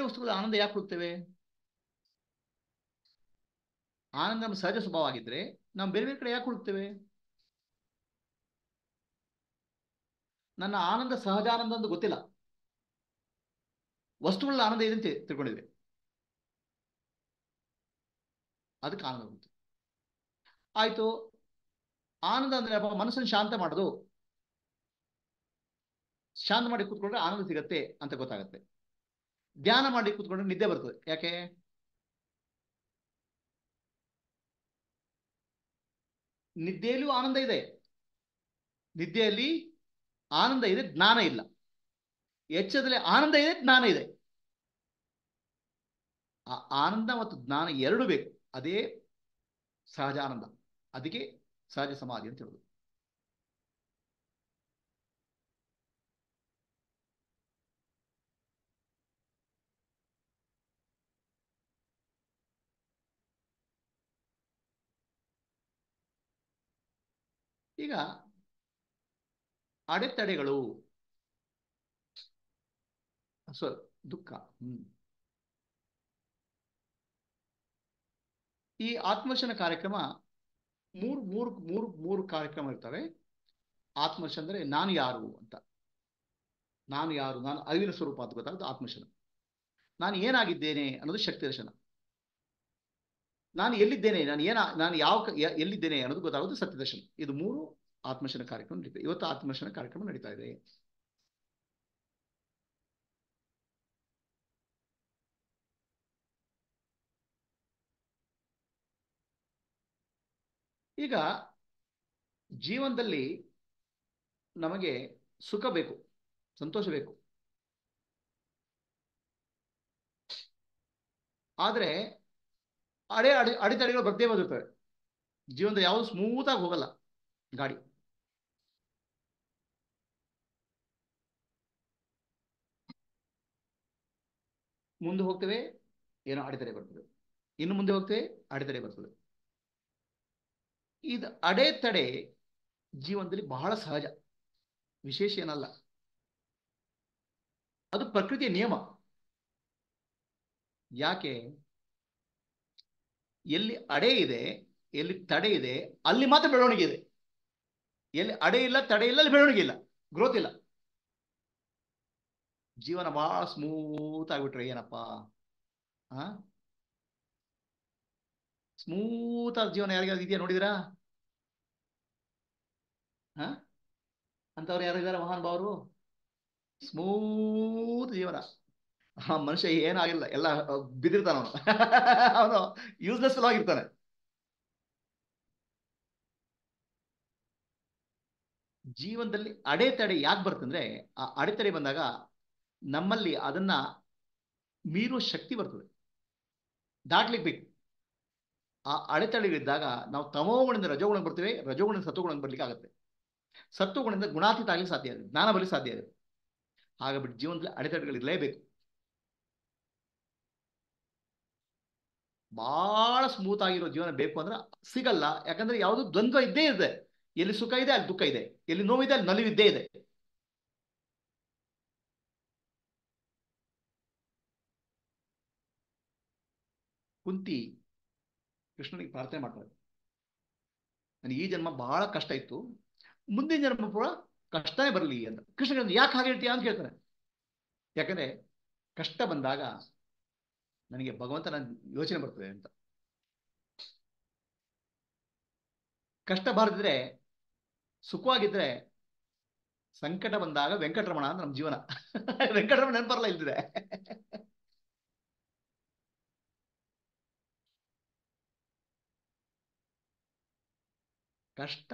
ವಸ್ತುಗಳ ಆನಂದ ಯಾಕೆ ಹುಡುಕ್ತೇವೆ? ಆನಂದ ನಮ್ಮ ಸಹಜ ಸ್ವಭಾವ ಆಗಿದ್ರೆ ನಾವು ಬೇರೆ ಬೇರೆ ಕಡೆ ಯಾಕೆ ಹುಡುಕ್ತೇವೆ? ನನ್ನ ಆನಂದ ಸಹಜ ಆನಂದ ಅಂತ ಗೊತ್ತಿಲ್ಲ, ವಸ್ತುಗಳ ಆನಂದ ಇದೆ ಅಂತ ತಿಳ್ಕೊಂಡಿದ್ವಿ, ಅದಕ್ಕೆ ಆನಂದ ಬಂತು. ಆಯ್ತು, ಆನಂದ ಅಂದ್ರೆ ಮನಸ್ಸನ್ನು ಶಾಂತ ಮಾಡೋದು, ಶಾಂತ ಮಾಡಿ ಕೂತ್ಕೊಂಡ್ರೆ ಆನಂದ ಸಿಗತ್ತೆ ಅಂತ ಗೊತ್ತಾಗತ್ತೆ. ಧ್ಯಾನ ಮಾಡಿ ಕೂತ್ಕೊಂಡ್ರೆ ನಿದ್ದೆ ಬರ್ತದೆ. ಯಾಕೆ? ನಿದ್ದೆಯಲ್ಲೂ ಆನಂದ ಇದೆ, ನಿದ್ದೆಯಲ್ಲಿ ಆನಂದ ಇದೆ, ಜ್ಞಾನ ಇಲ್ಲ. ಎಚ್ಚರದಲ್ಲಿ ಆನಂದ ಇದೆ, ಜ್ಞಾನ ಇದೆ. ಆ ಆನಂದ ಮತ್ತು ಜ್ಞಾನ ಎರಡು ಬೇಕು, ಅದೇ ಸಹಜ ಆನಂದ. ಅದಕ್ಕೆ ಸಹಜ ಸಮಾಧಿ ಅಂತ ಹೇಳುದು. ಈಗ ಅಡೆತಡೆಗಳು, ದುಃಖ. ಈ ಆತ್ಮರ್ಶನ ಕಾರ್ಯಕ್ರಮ ಮೂರು ಮೂರು ಮೂರು ಮೂರು ಕಾರ್ಯಕ್ರಮ ಇರ್ತವೆ. ಆತ್ಮರ್ಶ ಅಂದ್ರೆ ನಾನು ಯಾರು ಅಂತ, ನಾನು ಯಾರು, ನಾನು ಅರಿವಿನ ಸ್ವರೂಪ ಅಂತ ಗೊತ್ತಾಗುತ್ತೆ ಆತ್ಮರ್ಶನ. ನಾನು ಏನಾಗಿದ್ದೇನೆ ಅನ್ನೋದು ಶಕ್ತಿ ದರ್ಶನ. ನಾನು ಎಲ್ಲಿದ್ದೇನೆ, ನಾನು ಎಲ್ಲಿದ್ದೇನೆ ಅನ್ನೋದು ಗೊತ್ತಾಗೋದು ಸತ್ಯ ದರ್ಶನ. ಇದು ಮೂರು ಆತ್ಮರ್ಶನ ಕಾರ್ಯಕ್ರಮ ನಡೀತದೆ. ಇವತ್ತು ಆತ್ಮರ್ಶನ ಕಾರ್ಯಕ್ರಮ ನಡೀತಾ ಇದೆ. ಈಗ ಜೀವನದಲ್ಲಿ ನಮಗೆ ಸುಖ ಬೇಕು, ಸಂತೋಷ ಬೇಕು. ಆದರೆ ಅಡೆತಡೆಗಳು ಬರ್ದೇ ಬರುತ್ತವೆ. ಜೀವನದ ಯಾವುದು ಸ್ಮೂತ್ ಆಗಿ ಹೋಗಲ್ಲ ಗಾಡಿ. ಮುಂದೆ ಹೋಗ್ತೇವೆ, ಏನೋ ಅಡೆತಡೆ ಬರ್ತದೆ, ಇನ್ನು ಮುಂದೆ ಹೋಗ್ತೇವೆ, ಅಡೆತಡೆ ಬರ್ತದೆ. ಇದು ಅಡೆತಡೆ ಜೀವನದಲ್ಲಿ ಬಹಳ ಸಹಜ, ವಿಶೇಷ ಏನಲ್ಲ. ಅದು ಪ್ರಕೃತಿಯ ನಿಯಮ. ಯಾಕೆ? ಎಲ್ಲಿ ಅಡೆ ಇದೆ, ಎಲ್ಲಿ ತಡೆ ಇದೆ, ಅಲ್ಲಿ ಮಾತ್ರ ಬೆಳವಣಿಗೆ ಇದೆ. ಎಲ್ಲಿ ಅಡೆ ಇಲ್ಲ, ತಡೆ ಇಲ್ಲ, ಅಲ್ಲಿ ಬೆಳವಣಿಗೆ ಇಲ್ಲ, ಗ್ರೋತ್ ಇಲ್ಲ. ಜೀವನ ಬಹಳ ಸ್ಮೂತ್ ಆಗಿಬಿಟ್ರೆ ಏನಪ್ಪಾ? ಸ್ಮೂತ್ ಆದ ಜೀವನ ಯಾರಿಗಾದ್ರು ಇದೆಯಾ ನೋಡಿದಿರಾ? ಅಂತವ್ರು ಯಾರಿದ್ದಾರೆ ಮಹಾನ್ ಭಾವರು? ಸ್ಮೂತ್ ಜೀವನ. ಆ ಮನುಷ್ಯ ಏನಾಗಿಲ್ಲ, ಎಲ್ಲ ಬಿದ್ದಿರ್ತಾನ ಅವನು. ಅವನು ಯೂಸ್ಲೆಸ್ ಆಗಿರ್ತಾನೆ. ಜೀವನದಲ್ಲಿ ಅಡೆತಡೆ ಯಾಕೆ ಬರ್ತಂದ್ರೆ, ಆ ಅಡೆತಡೆ ಬಂದಾಗ ನಮ್ಮಲ್ಲಿ ಅದನ್ನ ಮೀರುವ ಶಕ್ತಿ ಬರ್ತದೆ, ದಾಟ್ಲಿಕ್ಕೆ ಬೇಕು. ಆ ಅಡೆತಡೆಗಳಿದ್ದಾಗ ನಾವು ತಮೋಗುಣದಿಂದ ರಜೋಗುಣ ಬರ್ತೀವಿ, ರಜೋಗುಣದಿಂದ ಸತ್ವಗುಣ ಬರ್ಲಿಕ್ಕೆ ಆಗುತ್ತೆ, ಸತ್ವಗುಣದಿಂದ ಗುಣಾತೀತ ಆಗ್ಲಿಕ್ಕೆ ಸಾಧ್ಯ ಇದೆ, ಜ್ಞಾನ ಬರ್ಲಿಕ್ಕೆ ಸಾಧ್ಯ ಇದೆ. ಹಾಗಾಗ್ಬಿಟ್ಟು ಜೀವನದಲ್ಲಿ ಅಡೆತಡೆಗಳಿರಲೇಬೇಕು. ಬಹಳ ಸ್ಮೂತ್ ಆಗಿರೋ ಜೀವನ ಬೇಕು ಅಂದ್ರೆ ಸಿಗಲ್ಲ. ಯಾಕಂದ್ರೆ ಯಾವುದು ದ್ವಂದ್ವ ಇದ್ದೇ ಇದೆ. ಎಲ್ಲಿ ಸುಖ ಇದೆ ಅಲ್ಲಿ ದುಃಖ ಇದೆ, ಎಲ್ಲಿ ನೋವಿದೆ ಅಲ್ಲಿ ನಲಿವಿದ್ದೇ ಇದೆ. ಕುಂತಿ ಕೃಷ್ಣನಿಗೆ ಪ್ರಾರ್ಥನೆ ಮಾಡ್ತಾರೆ, ನನಗೆ ಈ ಜನ್ಮ ಬಹಳ ಕಷ್ಟ ಇತ್ತು, ಮುಂದಿನ ಜನ್ಮ ಕೂಡ ಕಷ್ಟನೇ ಬರಲಿ ಅಂತ. ಕೃಷ್ಣ ಯಾಕೆ ಹಾಗೆ ಹೇಳ್ತೀಯಾ ಅಂತ ಕೇಳ್ತಾನೆ. ಯಾಕಂದ್ರೆ ಕಷ್ಟ ಬಂದಾಗ ನನಗೆ ಭಗವಂತನ ಯೋಚನೆ ಬರ್ತದೆ ಅಂತ. ಕಷ್ಟ ಬಾರದಿದ್ರೆ, ಸುಖವಾಗಿದ್ರೆ, ಸಂಕಟ ಬಂದಾಗ ವೆಂಕಟರಮಣ ಅಂತ ನಮ್ಮ ಜೀವನ. ವೆಂಕಟರಮಣ ನೆನಪರಲ್ಲ ಇಲ್ದಿದೆ. ಕಷ್ಟ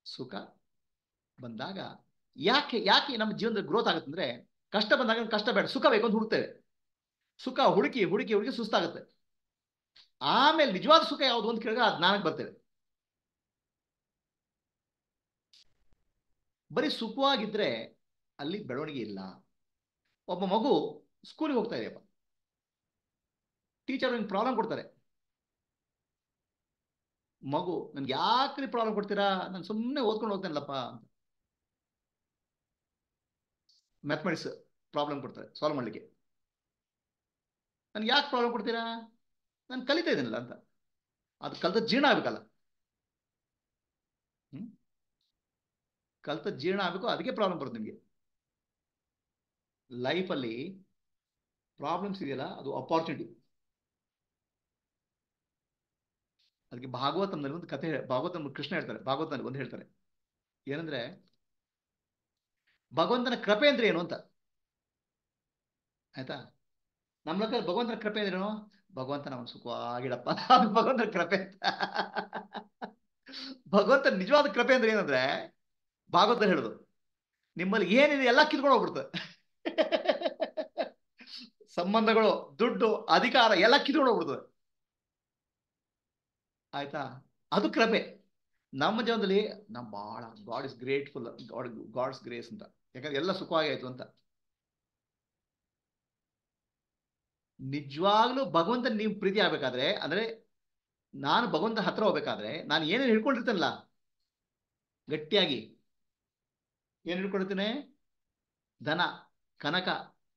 ಸುಖ ಬಂದಾಗ ಯಾಕೆ ಯಾಕೆ ನಮ್ಮ ಜೀವನದಲ್ಲಿ ಗ್ರೋತ್ ಆಗುತ್ತಂದ್ರೆ, ಕಷ್ಟ ಬಂದಾಗ ಕಷ್ಟ ಬೇಡ, ಸುಖ ಬೇಕು ಅಂತ ಹುಡುಕ್ತೇವೆ. ಸುಖ ಹುಡುಕಿ ಹುಡುಕಿ ಹುಡುಕಿ ಸುಸ್ತಾಗುತ್ತೆ. ಆಮೇಲೆ ನಿಜವಾದ ಸುಖ ಯಾವುದು ಅಂತ ಕೇಳಿದ್ರೆ ಆ ಜ್ಞಾನಕ್ಕೆ ಬರ್ತೇವೆ. ಬರೀ ಸುಖವಾಗಿದ್ರೆ ಅಲ್ಲಿ ಬೆಳವಣಿಗೆ ಇಲ್ಲ. ಒಬ್ಬ ಮಗು ಸ್ಕೂಲಿಗೆ ಹೋಗ್ತಾ ಇದೆಯಪ್ಪ, ಟೀಚರ್ ಪ್ರಾಬ್ಲಮ್ ಕೊಡ್ತಾರೆ. ಮಗು, ನನ್ಗೆ ಯಾಕ್ರಿ ಪ್ರಾಬ್ಲಮ್ ಕೊಡ್ತೀರಾ, ನಾನು ಸುಮ್ಮನೆ ಓದ್ಕೊಂಡು ಹೋಗ್ತೇನಲ್ಲಪ್ಪ ಅಂತ. ಮ್ಯಾಥಮೆಟಿಕ್ಸ್ ಪ್ರಾಬ್ಲಮ್ ಕೊಡ್ತಾರೆ ಸಾಲ್ವ್ ಮಾಡ್ಲಿಕ್ಕೆ. ನನ್ಗೆ ಯಾಕೆ ಪ್ರಾಬ್ಲಮ್ ಕೊಡ್ತೀರಾ? ನಾನು ಕಲಿತಾ ಇದ್ದೀನಲ್ಲ ಅಂತ. ಅದು ಕಲ್ತ ಜೀರ್ಣ ಆಗ್ಬೇಕಲ್ಲ. ಹ್ಮ್ ಕಲ್ತ ಜೀರ್ಣ ಆಗಬೇಕು, ಅದಕ್ಕೆ ಪ್ರಾಬ್ಲಮ್ ಬರುತ್ತೆ ನಿಮಗೆ. ಲೈಫಲ್ಲಿ ಪ್ರಾಬ್ಲಮ್ಸ್ ಇದೆಯಲ್ಲ, ಅದು ಅಪಾರ್ಚುನಿಟಿ. ಅದಕ್ಕೆ ಭಾಗವತಂನಲ್ಲಿ ಒಂದು ಕಥೆ, ಭಾಗವತ ಕೃಷ್ಣ ಹೇಳ್ತಾರೆ, ಭಾಗವತನಲ್ಲಿ ಒಂದು ಹೇಳ್ತಾರೆ ಏನಂದ್ರೆ, ಭಗವಂತನ ಕೃಪೆ ಅಂದ್ರೆ ಏನು ಅಂತ. ಆಯ್ತಾ? ನಮ್ಮ ಲೆಕ್ಕ ಭಗವಂತನ ಕೃಪೆ ಅಂದ್ರೇನು? ಭಗವಂತನ ಅವನು ಸುಖವಾಗಿಡಪ್ಪ, ಅದು ಭಗವಂತನ ಕೃಪೆ ಅಂತ. ಭಗವಂತನ ನಿಜವಾದ ಕೃಪೆ ಅಂದ್ರೆ ಏನಂದ್ರೆ, ಭಾಗವತ ಹೇಳುದು, ನಿಮ್ಮಲ್ಲಿ ಏನಿದೆ ಎಲ್ಲ ಕಿತ್ಕೊಂಡು ಹೋಗ್ಬಿಡ್ತದೆ. ಸಂಬಂಧಗಳು, ದುಡ್ಡು, ಅಧಿಕಾರ ಎಲ್ಲ ಕಿತ್ಕೊಂಡು ಹೋಗ್ಬಿಡ್ತದೆ. ಆಯ್ತಾ? ಅದು ಕೃಪೆ. ನಮ್ಮ ಜೀವನದಲ್ಲಿ ನಾವು ಬಹಳ God is grateful, God's grace ಅಂತ. ಯಾಕಂದ್ರೆ ಎಲ್ಲ ಸುಖವಾಗಿ ಆಯ್ತು ಅಂತ. ನಿಜವಾಗ್ಲೂ ಭಗವಂತ ನೀವು ಪ್ರೀತಿ ಆಗ್ಬೇಕಾದ್ರೆ, ಅಂದ್ರೆ ನಾನು ಭಗವಂತ ಹತ್ರ ಹೋಗ್ಬೇಕಾದ್ರೆ ನಾನು ಏನೇನು ಹಿಡ್ಕೊಂಡಿರ್ತೇನಲ್ಲ ಗಟ್ಟಿಯಾಗಿ, ಏನ್ ಹಿಡ್ಕೊಂಡಿರ್ತೇನೆ? ಧನ, ಕನಕ,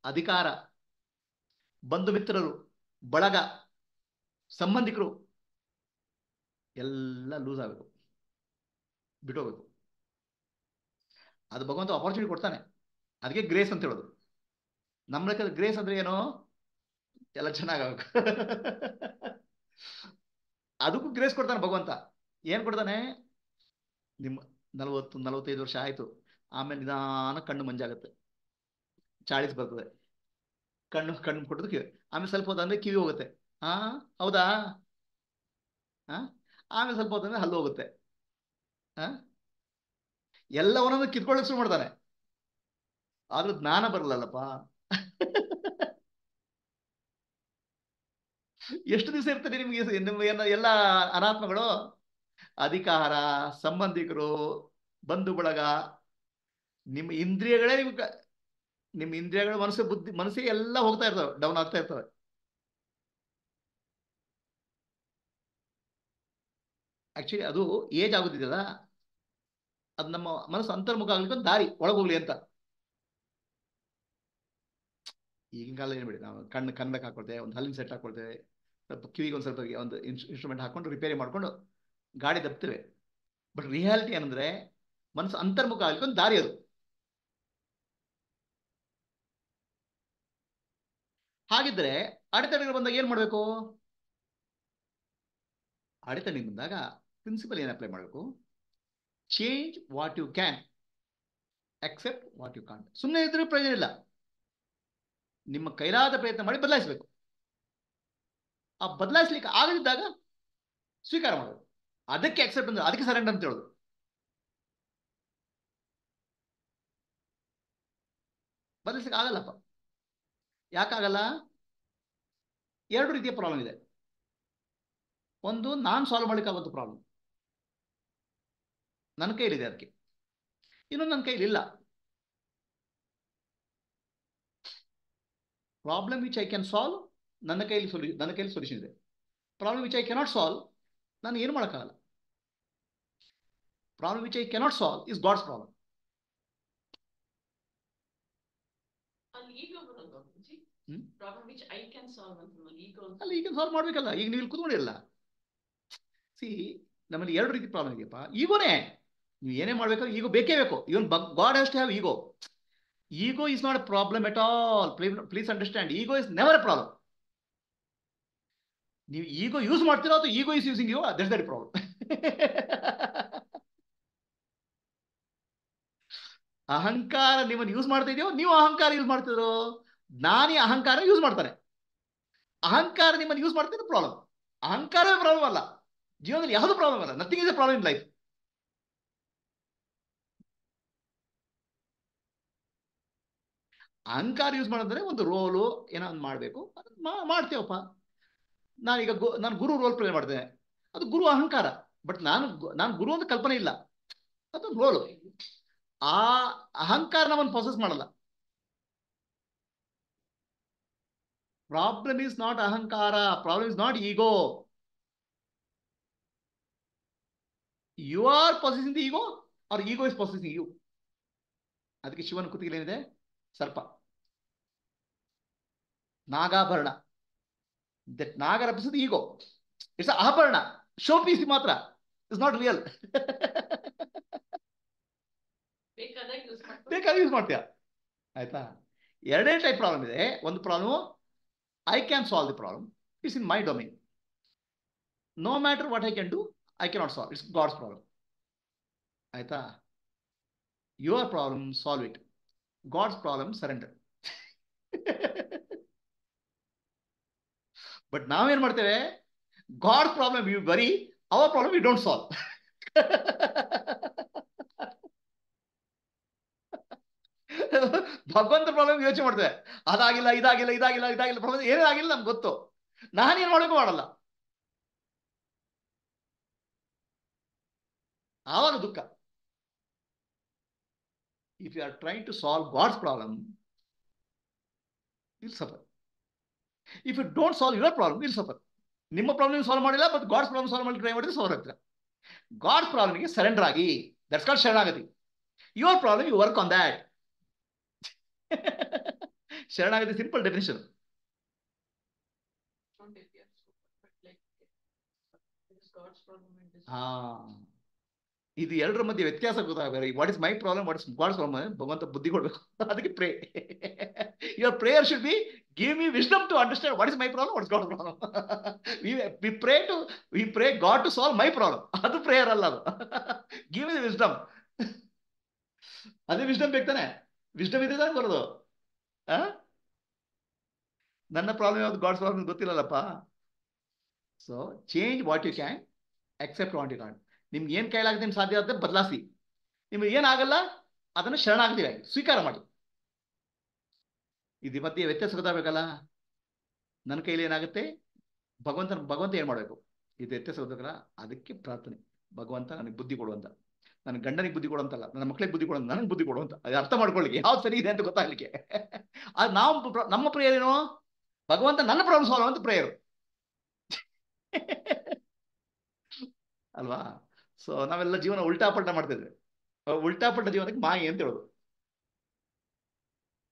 ಅಧಿಕಾರ, ಬಂಧು ಮಿತ್ರರು, ಬಳಗ, ಸಂಬಂಧಿಕರು ಎಲ್ಲ ಲೂಸ್ ಆಗಬೇಕು, ಬಿಟ್ಟೋಗ್ಬೇಕು. ಅದು ಭಗವಂತ ಅಪಾರ್ಚುನಿಟಿ ಕೊಡ್ತಾನೆ. ಅದಕ್ಕೆ ಗ್ರೇಸ್ ಅಂತ ಹೇಳೋದು. ನಮ್ಮ ಲೆಕ್ಕದ ಗ್ರೇಸ್ ಅಂದ್ರೆ ಏನು? ಎಲ್ಲ ಚೆನ್ನಾಗಬೇಕು. ಅದಕ್ಕೂ ಗ್ರೇಸ್ ಕೊಡ್ತಾನೆ ಭಗವಂತ. ಏನ್ ಕೊಡ್ತಾನೆ? ನಿಮ್ಮ 40-45 ವರ್ಷ ಆಯ್ತು, ಆಮೇಲೆ ನಿಧಾನ ಕಣ್ಣು ಮಂಜಾಗುತ್ತೆ, ಚಾಳಿಸ್ ಬರ್ತದೆ, ಕಣ್ಣು ಕಣ್ಣು ಕೊಟ್ಟದಕ್ಕೆ ಆಮೇಲೆ ಸ್ವಲ್ಪ ಹೋದಂದ್ರೆ ಕಿವಿ ಹೋಗುತ್ತೆ. ಹಾ, ಹೌದಾ? ಹಾ, ಆಮೇಲೆ ಸ್ವಲ್ಪ ಹೋದಂದ್ರೆ ಹಲ್ಲು ಹೋಗುತ್ತೆ. ಹಾ, ಎಲ್ಲ ಒಂದೊಂದು ಕಿತ್ಕೊಳ್ಳಿಕ್ ಶುರು ಮಾಡ್ತಾನೆ. ಆದ್ರೂ ಜ್ಞಾನ ಬರಲ್ಲಲ್ಲಪ್ಪ. ಎಷ್ಟು ದಿವಸ ಇರ್ತದೆ ನಿಮ್ಗೆ ನಿಮ್ಮ ಎಲ್ಲ ಅನಾತ್ಮಗಳು? ಅಧಿಕಾರ, ಸಂಬಂಧಿಕರು, ಬಂಧು ಬಳಗ, ನಿಮ್ಮ ಇಂದ್ರಿಯಗಳೇ ನಿಮ್ಮ ಇಂದ್ರಿಯಗಳ ಮನಸ್ಸು, ಬುದ್ಧಿ, ಮನಸ್ಸಿಗೆ ಎಲ್ಲ ಹೋಗ್ತಾ ಇರ್ತವೆ, ಡೌನ್ ಆಗ್ತಾ ಇರ್ತವೆ. ಆಕ್ಚುಲಿ ಅದು ಏಜ್ ಆಗುತ್ತಿದೆಯಲ್ಲ, ಅದು ನಮ್ಮ ಮನಸ್ಸು ಅಂತರ್ಮುಖ ಆಗ್ಲಿಕ್ಕೆ ಒಂದು ದಾರಿ, ಒಳಗೋಗ್ಲಿ ಅಂತ. ಈಗಿನ ಕಾಲ ಏನ್ಬಿಡಿ, ನಾವು ಕಣ್ಣಕ್ಕೆ ಹಾಕೊಳ್ತೇವೆ, ಒಂದು ಹಲ್ಲಿನ ಸೆಟ್ ಹಾಕೊಳ್ತೇವೆ, ಸ್ವಲ್ಪ ಕಿವಿಗೆ ಒಂದು ಸ್ವಲ್ಪ ಒಂದು ಇನ್ಸ್ಟ್ರೂಮೆಂಟ್ ಹಾಕೊಂಡು ರಿಪೇರಿ ಮಾಡ್ಕೊಂಡು ಗಾಡಿ ದಬ್ತೇವೆ. ಬಟ್ ರಿಯಾಲಿಟಿ ಏನಂದ್ರೆ, ಮನಸ್ಸು ಅಂತರ್ಮುಖ ಆಗ್ಲಿಕ್ಕೆ ಒಂದು ದಾರಿ ಅದು. ಹಾಗಿದ್ರೆ ಅಡೆತಡೆಗಳು ಬಂದಾಗ ಏನ್ ಮಾಡ್ಬೇಕು? ಅಡೆತಡೆ ಬಂದಾಗ ಪ್ರಿನ್ಸಿಪಲ್ ಏನ್ ಅಪ್ಲೈ ಮಾಡಬೇಕು? Change what you can, accept what you can't. ಸುಮ್ಮನೆ ಇದ್ರೆ ಪ್ರಯೋಜನ ಇಲ್ಲ. ನಿಮ್ಮ ಕೈಲಾದ ಪ್ರಯತ್ನ ಮಾಡಿ ಬದಲಾಯಿಸಬೇಕು. ಆ ಬದಲಾಯಿಸ್ಲಿಕ್ಕೆ ಆಗದಿದ್ದಾಗ ಸ್ವೀಕಾರ ಮಾಡಬೇಕು. ಅದಕ್ಕೆ ಅಕ್ಸೆಪ್ಟ್ ಅಂದ್ರೆ, ಅದಕ್ಕೆ ಸರೆಂಡರ್ ಅಂತ ಹೇಳೋದು. ಬದಲಿಸಲಿಕ್ಕೆ ಆಗಲ್ಲಪ್ಪ. ಯಾಕಾಗಲ್ಲ? ಎರಡು ರೀತಿಯ ಪ್ರಾಬ್ಲಮ್ ಇದೆ. ಒಂದು ನಾನು ಸಾಲ್ವ್ ಮಾಡ್ಲಿಕ್ಕೆ ಆಗುವಂತ ಪ್ರಾಬ್ಲಮ್, ನನ್ನ ಕೈಲಿದೆ ಅದಕ್ಕೆ. ಇನ್ನೊಂದು ನನ್ನ ಕೈಲಿ ಇಲ್ಲ. Problem which I can solve, ನನ್ನ ಕೈಲಿ ಸೊಲ್ಯೂಷನ್ ಇದೆ. Problem which I cannot solve, ನಾನು ಏನು ಮಾಡೋಕ್ಕಾಗಲ್ಲ. Problem which I cannot solve is God's problem. ಅಲ್ಲ, ಈಗ ಸಾಲ್ವ್ ಮಾಡ್ಬೇಕಲ್ಲ. ಈಗ ನೀವು ಕೂತ್ಕೊಂಡಿರಲ್ಲ. ಸಿ, ನಮ್ಮಲ್ಲಿ ಎರಡು ರೀತಿ ಪ್ರಾಬ್ಲಮ್ ಇದೆಯಪ್ಪ. ಈಗೋನೇ ನೀವು ಏನೇ ಮಾಡ್ಬೇಕು, ಈಗೋ ಬೇಕೇ ಬೇಕು. Even God has to have ego. Ego is not a problem at all. Please understand, ego is never a problem. ನೀವು ಈಗೋ ಯೂಸ್ ಮಾಡ್ತಿರೋ ಅಥವಾ ego is using you, that's the problem. ಅಹಂಕಾರ ನಿಮ್ಮನ್ನು ಯೂಸ್ ಮಾಡ್ತಾ ಇದೆಯೋ, ನೀವು ಅಹಂಕಾರ ಯೂಸ್ ಮಾಡ್ತಿದ್ರು. ಜ್ಞಾನಿ ಅಹಂಕಾರ ಯೂಸ್ ಮಾಡ್ತಾನೆ. ಅಹಂಕಾರ ನಿಮ್ಮನ್ನು ಯೂಸ್ ಮಾಡ್ತಿದ್ರೆ ಪ್ರಾಬ್ಲಮ್. ಅಹಂಕಾರವೇ ಪ್ರಾಬ್ಲಮ್ ಅಲ್ಲ. ಜೀವನದಲ್ಲಿ ಯಾವುದು ಪ್ರಾಬ್ಲಮ್ ಅಲ್ಲ. Nothing is A problem in life. ಅಹಂಕಾರ ಯೂಸ್ ಮಾಡಿದ್ರೆ ಒಂದು ರೋಲು ಏನೋ ಒಂದು ಮಾಡಬೇಕು, ಅದನ್ನ ಮಾಡ್ತೇವಪ್ಪ. ನಾನೀಗ ನಾನು ಗುರು ರೋಲ್ ಪ್ಲೇ ಮಾಡ್ತೇನೆ, ಅದು ಗುರು ಅಹಂಕಾರ. ಬಟ್ ನಾನು ಗುರು ಅಂತ ಕಲ್ಪನೆ ಇಲ್ಲ, ಅದೊಂದು ರೋಲು. ಆ ಅಹಂಕಾರ ನಮ್ಮನ್ನು ಪ್ರೊಸೆಸ್ ಮಾಡಲ್ಲ. ಪ್ರಾಬ್ಲಮ್ ಈಸ್ ನಾಟ್ ಅಹಂಕಾರ, problem is not ego. You are possessing the ego or ego is possessing you. ಅದಕ್ಕೆ ಶಿವನ ಕುತ್ತಿಗೆ ಏನಿದೆ? ಸರ್ಪ, ನಾಗಾಭರಣ. That Naga represents the ego. It's a Ahaparna. Show piece matra. It's not real. ಬೇಕಾಗಿ use ಮಾಡ್ತೀಯ ಆಯ್ತಾ. ಎರಡೇ ಟೈಪ್ ಪ್ರಾಬ್ಲಮ್ ಇದೆ. ಒಂದು problem I can solve the problem, it's in my domain. No matter what I can do, I cannot solve, it's God's problem. ಆಯ್ತಾ. Your problem solve it, God's problem surrender. But ನಾವೇನ್ ಮಾಡ್ತೇವೆ, God's problem you worry, our problem you don't solve. ಭಗವಂತ problem ಯೋಚನೆ ಮಾಡ್ತೇವೆ, ಅದಾಗಿಲ್ಲ ಇದಾಗಿಲ್ಲ ಇದಾಗಿಲ್ಲ ಇದಾಗಿಲ್ಲ, ಪ್ರಪಂಚ ಏನೇ ಆಗಿಲ್ಲ ನಮ್ಗೆ ಗೊತ್ತು, ನಾನೇನ್ ಮಾಡೋಕ್ಕೂ ಮಾಡಲ್ಲ. ಆವಾಗ ದುಃಖ. If you are trying to solve God's problem, will suffer. If you don't solve your problem, will suffer. ನಿಮ್ಮ ಪ್ರಾಬ್ಲಮ್ ಸಾಲ್ವ್ ಮಾಡಿಲ್ಲ, ಬಟ್ ಗಾಡ್ಸ್ ಪ್ರಾಬ್ಲಮ್ ಸಾಲ್ವ್ ಮಾಡಿ ಟ್ರೈ ಮಾಡಿದ್ರೆ ಸಫರ್ ಆಗ್ತೀರಾ. ಗಾಡ್ಸ್ ಪ್ರಾಬ್ಲಮ್ಗೆ ಸರೆಂಡರ್ ಆಗಿ, ದಟ್ಸ್ ಕಾಲ್ಡ್ ಶರಣಾಗತಿ. Your problem you work on that. ಶರಣಾಗತಿ simple definition. ಇದು ಎರಡರ ಮಧ್ಯೆ ವ್ಯತ್ಯಾಸ ಗೊತ್ತಾಗಬೇಕು. What is my problem, what is God's problem, ಭಗವಂತ ಬುದ್ಧಿ ಕೊಡಬೇಕು. ಅದಕ್ಕೆ pray. Your prayer should be give me wisdom to understand what is my problem, what is God's problem. We pray god to solve my problem. ಅದು prayer ಅಲ್ಲ, ಅದು give me wisdom. ಅದೇ wisdom ಬೇಕು ತಾನೆ, ವಿಸ್ಡಮ್ ಇದೆ ತಾನೆ ಬರೋದು. ನನ್ನ ಪ್ರಾಬ್ಲಮ್ ಯಾವ್ದು, ಗಾಡ್ಸ್ ಪ್ರಾಬ್ಲಮ್ ಗೊತ್ತಿಲ್ಲಲ್ಲಪ್ಪ. So change what you can, accept what you can't. ನಿಮ್ಗೆ ಏನ್ ಕೈಲಾಗುತ್ತೆ, ನಿಮ್ಗೆ ಸಾಧ್ಯ ಆಗುತ್ತೆ ಬದಲಾಯಿಸಿ. ನಿಮ್ಗೆ ಏನಾಗಲ್ಲ ಅದನ್ನು ಶರಣಾಗ್ತೀವಿ, ಸ್ವೀಕಾರ ಮಾಡಿ. ಇದು ಮಧ್ಯೆ ವ್ಯತ್ಯಾಸ ಗೊತ್ತಾಗಬೇಕಲ್ಲ. ನನ್ನ ಕೈಲಿ ಏನಾಗುತ್ತೆ, ಭಗವಂತ ಏನ್ ಮಾಡಬೇಕು, ಇದು ವ್ಯತ್ಯಾಸ ಗೊತ್ತಾಗಲ್ಲ. ಅದಕ್ಕೆ ಪ್ರಾರ್ಥನೆ, ಭಗವಂತ ನನಗೆ ಬುದ್ಧಿ ಕೊಡುವಂತ, ನನ್ನ ಗಂಡನಿಗೆ ಬುದ್ಧಿ ಕೊಡುವಂತಲ್ಲ, ನನ್ನ ಮಕ್ಕಳಿಗೆ ಬುದ್ಧಿ ಕೊಡುವಂತ, ನನಗೆ ಬುದ್ಧಿ ಕೊಡುವಂತ. ಅದು ಅರ್ಥ ಮಾಡ್ಕೊಳ್ಳಿಕ್ಕೆ ಯಾವ್ದು ಸರಿ ಇದೆ ಅಂತ ಗೊತ್ತಾಗ್ಲಿಕ್ಕೆ. ಅದು ನಾವು ನಮ್ಮ ಪ್ರೇಯರ್ ಏನು, ಭಗವಂತ ನನ್ನ ಪ್ರಾಬ್ಲಮ್ ಸಾಲ್ವ್ ಅಂತ ಪ್ರೇಯರ್ ಅಲ್ವಾ. ಸೊ ನಾವೆಲ್ಲ ಜೀವನ ಉಲ್ಟಾಪಲ್ಟ ಮಾಡ್ತಿದ್ವಿ. ಉಲ್ಟಾಪಲ್ಟ ಜೀವನಕ್ಕೆ ಮಾಯೆ ಅಂತ ಹೇಳೋದು.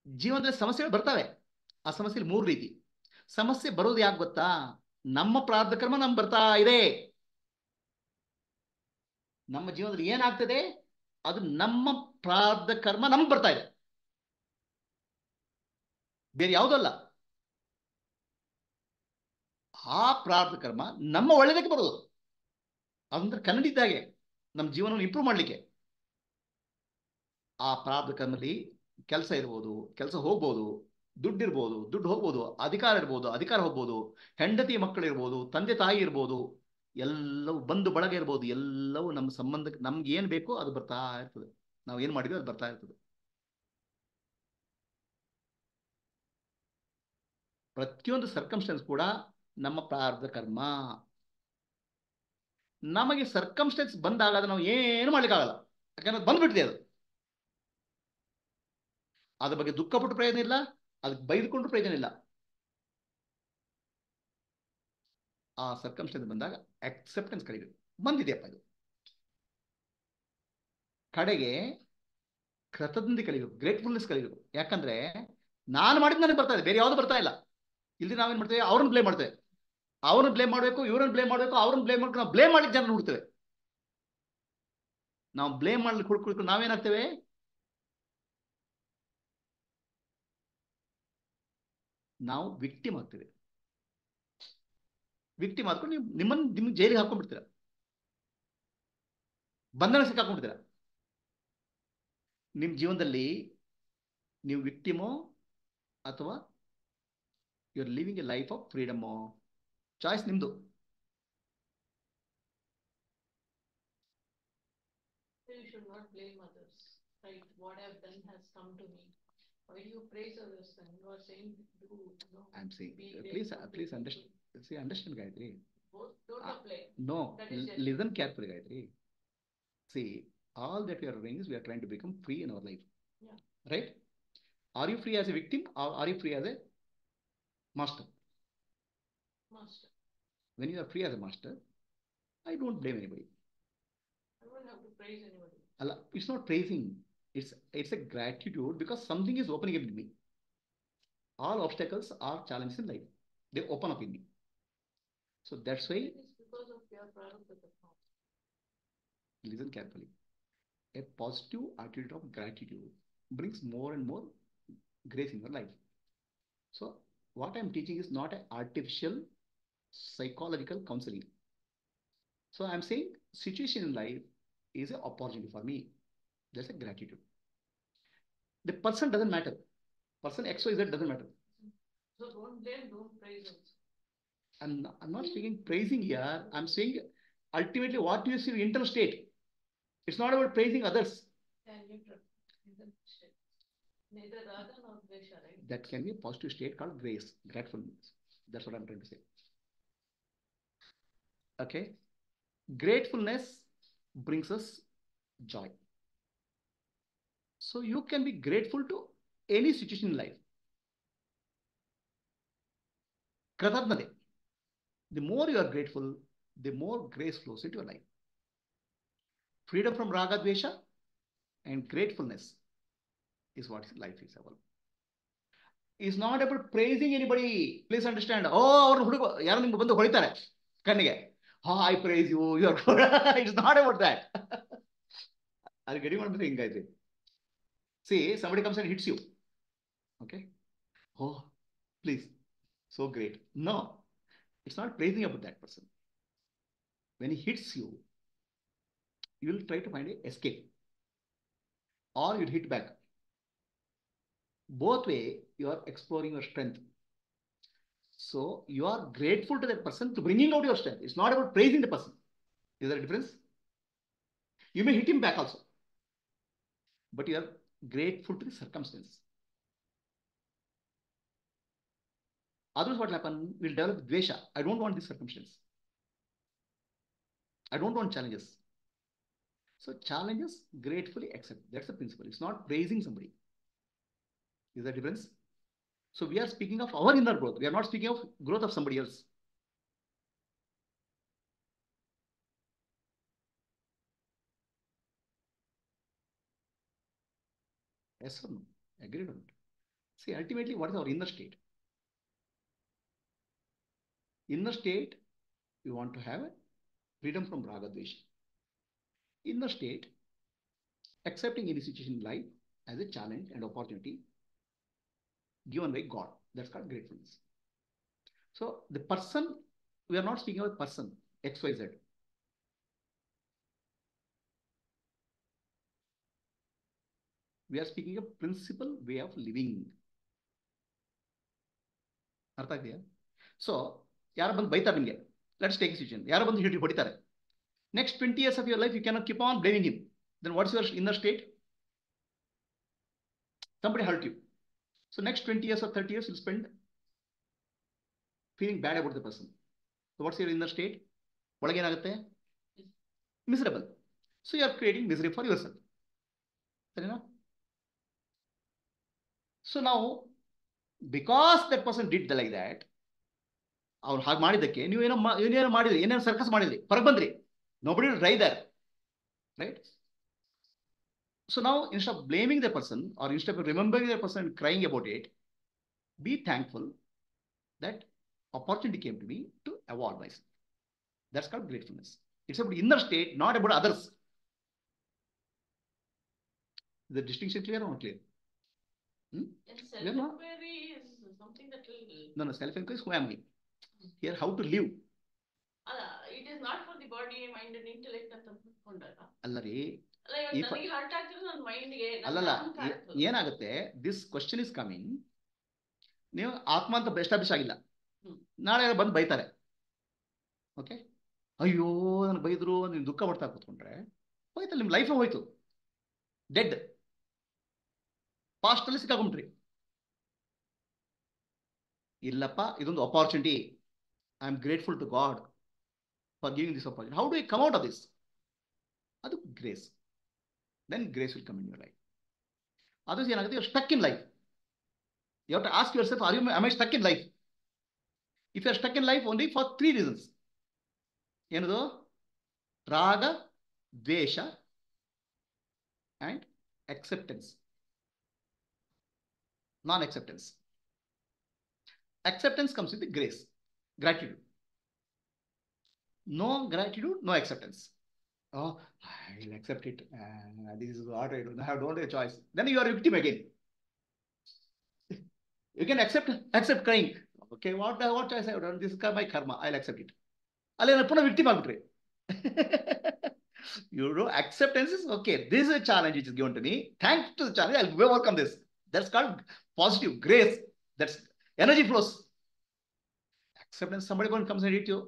ಜೀವನದಲ್ಲಿ ಸಮಸ್ಯೆಗಳು ಬರ್ತವೆ. ಆ ಸಮಸ್ಯೆ 3 ರೀತಿ. ಸಮಸ್ಯೆ ಬರೋದು ಯಾಕೆ ಗೊತ್ತಾ, ನಮ್ಮ ಪ್ರಾರಬ್ಧ ಕರ್ಮ ನಮ್ಗೆ ಬರ್ತಾ ಇದೆ. ನಮ್ಮ ಜೀವನದಲ್ಲಿ ಏನಾಗ್ತದೆ, ಅದು ನಮ್ಮ ಪ್ರಾರಬ್ಧ ಕರ್ಮ ನಮ್ಗೆ ಬರ್ತಾ ಇದೆ, ಬೇರೆ ಯಾವುದಲ್ಲ. ಆ ಪ್ರಾರಬ್ಧ ಕರ್ಮ ನಮ್ಮ ಒಳ್ಳೆಯದಕ್ಕೆ ಬರೋದು. ಅಂದ್ರೆ ಕನ್ನಡಿದ್ದಾಗೆ ನಮ್ಮ ಜೀವನವನ್ನು ಇಂಪ್ರೂವ್ ಮಾಡಲಿಕ್ಕೆ. ಆ ಪ್ರಾರಬ್ಧ ಕರ್ಮದಲ್ಲಿ ಕೆಲಸ ಇರ್ಬೋದು, ಕೆಲಸ ಹೋಗ್ಬೋದು, ದುಡ್ಡು ಇರ್ಬೋದು, ದುಡ್ಡು ಹೋಗ್ಬೋದು, ಅಧಿಕಾರ ಇರ್ಬೋದು, ಅಧಿಕಾರ ಹೋಗ್ಬೋದು, ಹೆಂಡತಿ ಮಕ್ಕಳು ಇರ್ಬೋದು, ತಂದೆ ತಾಯಿ ಇರ್ಬೋದು, ಎಲ್ಲವೂ ಬಂಧು ಬಳಗ ಇರ್ಬೋದು, ಎಲ್ಲವೂ ನಮ್ಮ ಸಂಬಂಧಕ್ಕೆ ನಮ್ಗೆ ಏನ್ ಬೇಕೋ ಅದು ಬರ್ತಾ ಇರ್ತದೆ. ನಾವು ಏನ್ ಮಾಡಿದ್ವಿ ಅದು ಬರ್ತಾ ಇರ್ತದೆ. ಪ್ರತಿಯೊಂದು ಸರ್ಕಮ್ಸ್ಟೆನ್ಸ್ ಕೂಡ ನಮ್ಮ ಪ್ರಾರಬ್ಧ ಕರ್ಮ. ನಮಗೆ ಸರ್ಕಮ್ಸ್ಟೆನ್ಸ್ ಬಂದಾಗ ಅದು ನಾವು ಏನು ಮಾಡ್ಲಿಕ್ಕಾಗಲ್ಲ, ಯಾಕಂದ್ರೆ ಬಂದ್ಬಿಟ್ಟಿದೆ ಅದು. ಅದ್ರ ಬಗ್ಗೆ ದುಃಖ ಪಟ್ಟು ಪ್ರಯೋಜನ ಇಲ್ಲ, ಅದಕ್ಕೆ ಬೈದುಕೊಂಡು ಪ್ರಯೋಜನ ಇಲ್ಲ. ಆ ಸರ್ಕಮ್ಸ್ಟೆನ್ಸ್ ಬಂದಾಗ ಅಕ್ಸೆಪ್ಟೆನ್ಸ್ ಕಲಿಬೇಕು. ಬಂದಿದೆಯಪ್ಪ ಇದು, ಕಡೆಗೆ ಕೃತಜ್ಞತೆ ಕಲಿಬೇಕು, ಗ್ರೇಟ್ಫುಲ್ನೆಸ್ ಕಲಿಬೇಕು. ಯಾಕಂದ್ರೆ ನಾನು ಮಾಡಿದ್ ನನಗೆ ಬರ್ತಾ ಇದೆ, ಬೇರೆ ಯಾವುದು ಬರ್ತಾ ಇಲ್ಲ. ಇಲ್ಲಿ ನಾವೇನ್ ಮಾಡ್ತೇವೆ, ಅವ್ರನ್ನ ಬ್ಲೇಮ್ ಮಾಡ್ತೇವೆ. ಅವ್ರನ್ನ ಬ್ಲೇಮ್ ಮಾಡಬೇಕು, ಇವ್ರನ್ನ ಬ್ಲೇಮ್ ಮಾಡಬೇಕು, ಅವ್ರನ್ನ ಬ್ಲೇಮ್ ಮಾಡ್ಕೊಂಡು ನಾವು ಬ್ಲೇಮ್ ಮಾಡ್ಲಿಕ್ಕೆ ಜನ ಹುಡ್ತೇವೆ. ನಾವು ಬ್ಲೇಮ್ ಮಾಡ್ಲಿಕ್ಕೆ ಹುಡ್ಕೊಂಡು ನಾವೇನಾಗ್ತೇವೆ, ನಾವು ವಿಕ್ಟಿಮ್ ಆಗ್ತೇವೆ. ವಿಕ್ಟಿಮ್ ಆದ್ಕೊಂಡು ನೀವು ನಿಮ್ಗೆ ಜೈಲಿಗೆ ಹಾಕೊಂಡ್ಬಿಡ್ತೀರ, ಬಂಧನ ಸಿಕ್ಕಾಕೊಂಡ್ಬಿಡ್ತೀರ. ನಿಮ್ಮ ಜೀವನದಲ್ಲಿ ನೀವು ವಿಕ್ಟಿಮೋ ಅಥವಾ you are living a life of ಫ್ರೀಡಮೋ, ಚಾಯ್ಸ್ ನಿಮ್ದು. You should not blame others, right? What I have done has come to me. When you praise others, then you are saying, do, no. I'm saying, please understand, Gayatri. Both don't apply. No, That is listen carefully, Gayatri. See, all that we are doing is we are trying to become free in our life. Yeah. Right? Are you free as a victim or are you free as a master? Master. When you are free as a master, I don't blame anybody. I don't have to praise anybody. Allah, it's not praising. It's a gratitude because something is opening up in me. All obstacles are challenges in life. They open up in me. So that's why, It is because of your prarabdha karma. listen carefully. A positive attitude of gratitude brings more and more grace in your life. So what I'm teaching is not an artificial psychological counseling. So I'm saying situation in life is an opportunity for me. There's a gratitude. The person doesn't matter. Person X, Y, Z doesn't matter. So don't blame, don't praise also. I'm not speaking praising here. I'm saying ultimately what you see your internal state. It's not about praising others. Yeah, neutral. Neither raga nor dvesha, right? That can be a positive state called grace, gratefulness. That's what I'm trying to say. Okay. Gratefulness brings us joy. So you can be grateful to any situation in life. Kratadnade. The more you are grateful, the more grace flows into your life. Freedom from raga, dvesha, and gratefulness is what life is about. Is not about praising anybody. Please understand. Oh, ಯಾರು ನಿಮ್ಗೆ ಬಂದು ಹೊಳಿತಾರೆ ಕಣ್ಣಿಗೆ. I praise you. You are good. It's not about that. ಅದು ಗಡಿ ಮಾಡಿದ್ರೆ ಹಿಂಗಾಯ್ತು. See, somebody comes and hits you. Okay. Oh, please. So great. No, it's not praising about that person. When he hits you, you will try to find an escape. Or you'll hit back. Both way, you are exploring your strength. So you are grateful to that person to bringing out your strength. It's not about praising the person. Is there a difference? You may hit him back also. But you are grateful to the circumstance. Otherwise, what will happen? We'll develop dvesha. I don't want this circumstance. I don't want challenges. So challenges, gratefully accept. That's the principle. It's not praising somebody. Is there a difference? So we are speaking of our inner growth. We are not speaking of growth of somebody else. Yes or no? Agreed or not? See, ultimately, what is our inner state? Inner state, we want to have freedom from raga dvesha. Inner state, accepting any situation in life as a challenge and opportunity given by God. That's called gratefulness. So the person, we are not speaking about person, X, Y, Z. We are speaking of principle way of living. ಅರ್ಥ ಇದೆಯಾ? So ಯಾರು ಬಂದು ಬೈತಾರೆ ನಿಮಗೆ, let's take situation, ಯಾರು ಬಂದು ಹಿಡಿದು ಹೊಡಿತಾರೆ. Next 20 years of your life, you cannot keep on blaming him. Then what's your inner state? Somebody hurt you. So next 20 years or 30 years, you'll spend feeling bad about the person. So what's your inner state? ಒಳಗೇನಾಗುತ್ತೆ? Miserable. So you are creating misery for yourself. ಸರಿನಾ? So now, because that person did like that, ಅವ್ರು ಹಾಗೆ ಮಾಡಿದ್ದಕ್ಕೆ ನೀವೇನೋ ಮಾಡಿದ್ರಿ, ಏನೇನೋ circus ಮಾಡಿದ್ರಿ, ಹೊರಗೆ ಬಂದ್ರಿ. Nobody will try that. Right? So now, instead of blaming the person or instead of remembering the person and crying about it, be thankful that opportunity came to me to evolve myself. That's called gratefulness. It's about inner state, not about others. Is the distinction clear or not clear? Self-inquiry is something that will... No, self-inquiry is who am I? Here, how to live. It is not for the body, mind and intellect ಅಂತ ಅಂದ್ಕೊಂಡಾಗ. ಅಲ್ಲರಿ, ನನಗೆ hurt ಆಗ್ತಿರೋದು ನನ್ನ ಮೈಂಡ್ಗೆ. ಅಲ್ಲಲ್ಲ, ಏನಾಗುತ್ತೆ, this question is coming. ನೀವು ಆತ್ಮ ಅಂತ ಎಸ್ಟಾಬ್ಲಿಷ್ ಆಗಿಲ್ಲ, ನಾಳೆ ಬಂದು ಬೈತಾರೆ. ಓಕೆ, ಅಯ್ಯೋ ನನಗೆ ಬೈದ್ರು, ನೀವು ದುಃಖ ಪಡ್ತಾ ಕೂತ್ಕೊಂಡ್ರೆ ಹೋಯ್ತಲ್ಲ, ನಿಮ್ಮ ಲೈಫ್ ಹೋಯ್ತು, ಡೆಡ್. ಪಾಸ್ಟ್ ಅಲ್ಲಿ ಸಿಕ್ಕಾಕೊಂಡ್ರಿ. ಇಲ್ಲಪ್ಪ, ಇದೊಂದು opportunity. I am grateful to God for giving this opportunity. How do you come out of this? ಅದು grace. Then grace will come in your life. Otherwise, you're stuck in life. You have to ask yourself, am I stuck in life? If you're stuck in life only for 3 reasons. Yenadu? Raga, dvesha, and acceptance. Non-acceptance. Acceptance comes with the grace, gratitude. No gratitude, no acceptance. Oh, I'll accept it. This is what I do. I don't have a choice. Then you are a victim again. You can accept crying. Okay, what choice I have done? This is my karma. I'll accept it. I'll put a victim ಆಗ್ಬಿಟ್ರಿ. You know, acceptance is okay. This is a challenge which is given to me. Thanks to the challenge, I'll overcome this. That's called positive grace. That's energy flows. Acceptance, somebody comes and hit you.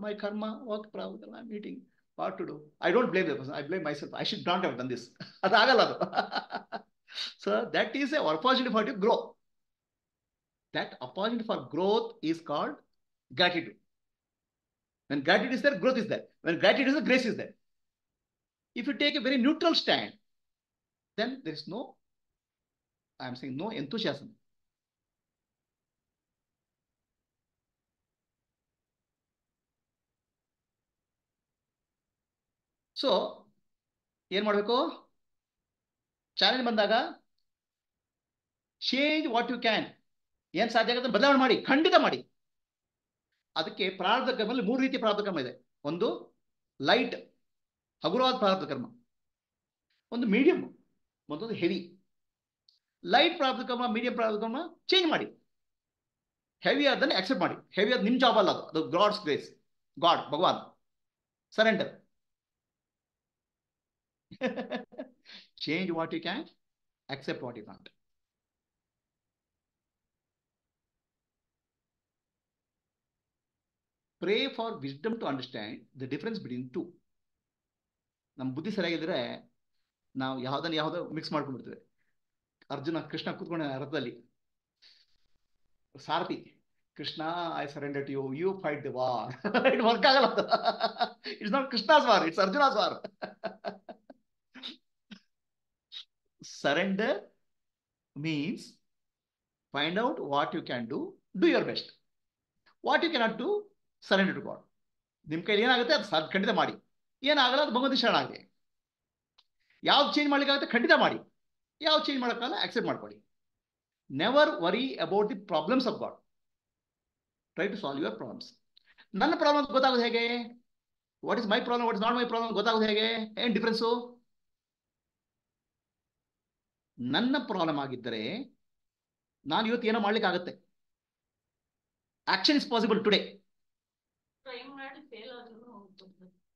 My karma, what problem I'm eating. What to do? I don't blame the person. I blame myself. I should not have done this. So that is a opportunity for you to grow. That opportunity for growth is called gratitude. When gratitude is there, growth is there. When gratitude is there, grace is there. If you take a very neutral stand, then there is no, I'm saying no enthusiasm. So, ಏನು ಮಾಡಬೇಕು? Challenge ಬಂದಾಗ change what you can. ಏನು ಸಾಧ್ಯ ಆಗುತ್ತೆ ಬದಲಾವಣೆ ಮಾಡಿ, ಖಂಡಿತ ಮಾಡಿ. ಅದಕ್ಕೆ ಪ್ರಾರಬ್ಧ ಕರ್ಮದಲ್ಲಿ 3 ರೀತಿಯ ಪ್ರಾರಬ್ಧ ಕರ್ಮ ಇದೆ. ಒಂದು ಲೈಟ್, ಹಗುರವಾದ ಪ್ರಾರಬ್ಧ ಕರ್ಮ, ಒಂದು ಮೀಡಿಯಂ, ಮತ್ತೊಂದು ಹೆವಿ. ಲೈಟ್ ಪ್ರಾರಬ್ಧ ಕರ್ಮ, ಮೀಡಿಯಂ ಪ್ರಾರಬ್ಧ ಕರ್ಮ ಚೇಂಜ್ ಮಾಡಿ. ಹೆವಿ ಅದನ್ನು ಅಕ್ಸೆಪ್ಟ್ ಮಾಡಿ. ಹೆವಿ ಅದು ನಿಮ್ಮ ಜಾಬ್ ಅಲ್ಲ, ಅದು ಗಾಡ್ಸ್ ಗ್ರೇಸ್. ಗಾಡ್, ಭಗವಾನ್. Surrender. Change what you can, accept what you can't. Pray for wisdom to understand the difference between two. ನಮ್ಮ ಬುದ್ಧಿ ಸರಿಯಾಗಿದ್ರೆ ನಾವು ಯಾವುದೋ ಮಿಕ್ಸ್ ಮಾಡ್ಕೊಂಡ್ಬಿಡ್ತೇವೆ. ಅರ್ಜುನ ಕೃಷ್ಣ ಕೂತ್ಕೊಂಡ ರಥದಲ್ಲಿ, ಸಾರಥಿ Krishna, I surrender to you, you fight the war. It work ಆಗಲ್ಲ. It's not Krishna's war, it's Arjuna's war. Surrender means find out what you can do your best. What you cannot do, surrender to God. ನಿಮ್ಮ ಕೈಲಿ ಏನಾಗುತ್ತೆ ಅದು ಖಂಡಿತ ಮಾಡಿ. ಏನಾಗಲ್ಲ ಅದು ಭಗವಂತ ಶರಣಾಗಲಿ. ಯಾವ್ದು ಚೇಂಜ್ ಮಾಡ್ಲಿಕ್ಕಾಗುತ್ತೆ ಖಂಡಿತ ಮಾಡಿ. ಯಾವ್ದು ಚೇಂಜ್ ಮಾಡೋಕ್ಕಲ್ಲ ಅಕ್ಸೆಪ್ಟ್ ಮಾಡ್ಕೊಳ್ಳಿ. Never worry about the problems of God. Try to solve your problems. ನನ್ನ ಪ್ರಾಬ್ಲಮ್ ಗೊತ್ತಾಗೋದು ಹೇಗೆ? What is my problem, what is not my problem ಗೊತ್ತಾಗೋದು ಹೇಗೆ? ಏನು ಡಿಫ್ರೆನ್ಸು? ನನ್ನ ಪ್ರಾಬ್ಲಮ್ ಆಗಿದ್ದರೆ ನಾನು ಇವತ್ತು ಏನೋ ಮಾಡ್ಲಿಕ್ಕೆ ಆಗುತ್ತೆ. Action is possible today.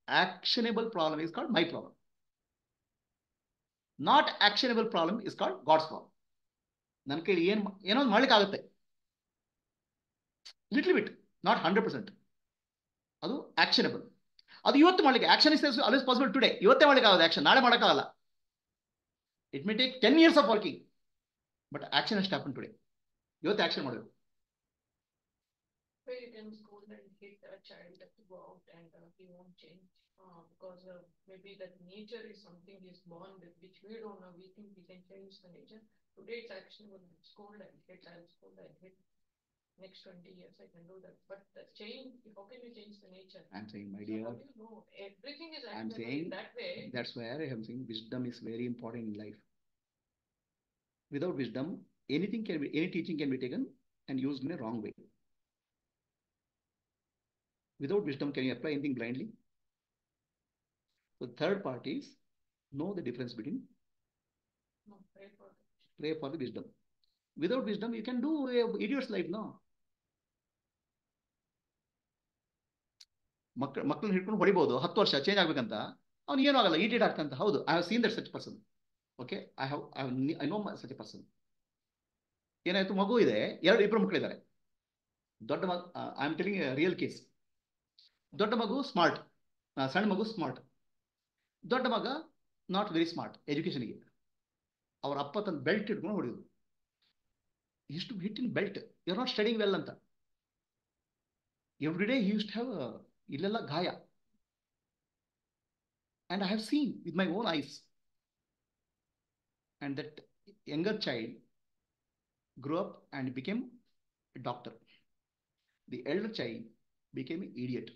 Actionable problem is called my problem. Not actionable problem is called God's problem. ನನ್ನ ಕೈಲಿ ಏನೋ ಮಾಡ್ಲಿಕ್ಕೆ ಆಗುತ್ತೆ, ಲಿಟ್ಲ್ ಬಿಟ್, ನಾಟ್ 100%. ಅದು ಆಕ್ಷನಬಲ್. ಅದು ಇವತ್ತು ಮಾಡ್ಲಿಕ್ಕೆ, action is always possible today. ಇವತ್ತೇ ಮಾಡ್ಲಿಕ್ಕೆ ಆಗೋದು ಆಕ್ಷನ್, ನಾಳೆ ಮಾಡೋಕ್ಕಾಗಲ್ಲ. It may take 10 years of working, but action ಅಷ್ಟು ಹ್ಯಾಪನ್ ಟುಡೇ. ಇವತ್ತು ಆಕ್ಷನ್ ಮಾಡಬೇಕು. You can scold and hit a child to go out and he won't change because maybe that nature is something he's born with, which we don't know. We think we can change the nature. Today it's actionable. Scold and hit, I'll scold and hit. Next 20 years I can do that. But the change, how can you change the nature? I'm saying, my dear, how do you know? Everything is I'm saying that way. That's where I am saying wisdom is very important in life. Without wisdom, any teaching can be taken and used in a wrong way. Without wisdom, can you apply anything blindly? So the third part is know the difference between. No, pray for the wisdom. Without wisdom, you can do an idiot's life, no? ಮಕ್ಕಳನ್ನ ಹಿಡ್ಕೊಂಡು ಹೊಡಿಬಹುದು 10 ವರ್ಷ change ಆಗ್ಬೇಕಂತ, ಅವ್ನು ಏನೂ ಆಗಲ್ಲ, idiot ಆಗ್ತಂತ. ಹೌದು, I have seen that such person. Okay, I know such A person. ಏನಾಯ್ತು, ಮಗು ಇದೆ, ಇಬ್ಬರು ಮಕ್ಕಳಿದ್ದಾರೆ. ದೊಡ್ಡ ಮಗ, I am telling real case. ದೊಡ್ಡ ಮಗು ಸ್ಮಾರ್ಟ್, ಸಣ್ಣ ಮಗು ಸ್ಮಾರ್ಟ್. ದೊಡ್ಡ ಮಗ ನಾಟ್ ವೆರಿ ಸ್ಮಾರ್ಟ್ ಎಜುಕೇಶನ್ಗೆ. ಅವ್ರ ಅಪ್ಪ ತನ್ನ ಬೆಲ್ಟ್ ಇಟ್ಕೊಂಡು ಹೊಡೆಯೋದು. ಇಷ್ಟು ಹಿಟ್ಟಿನ belt, you are not studying well ಅಂತ. Every day he use to have ಇಲ್ಲೆಲ್ಲ ಗಾಯ. And I have seen with my own eyes. And that younger child grew up and became a doctor. The elder child became an idiot.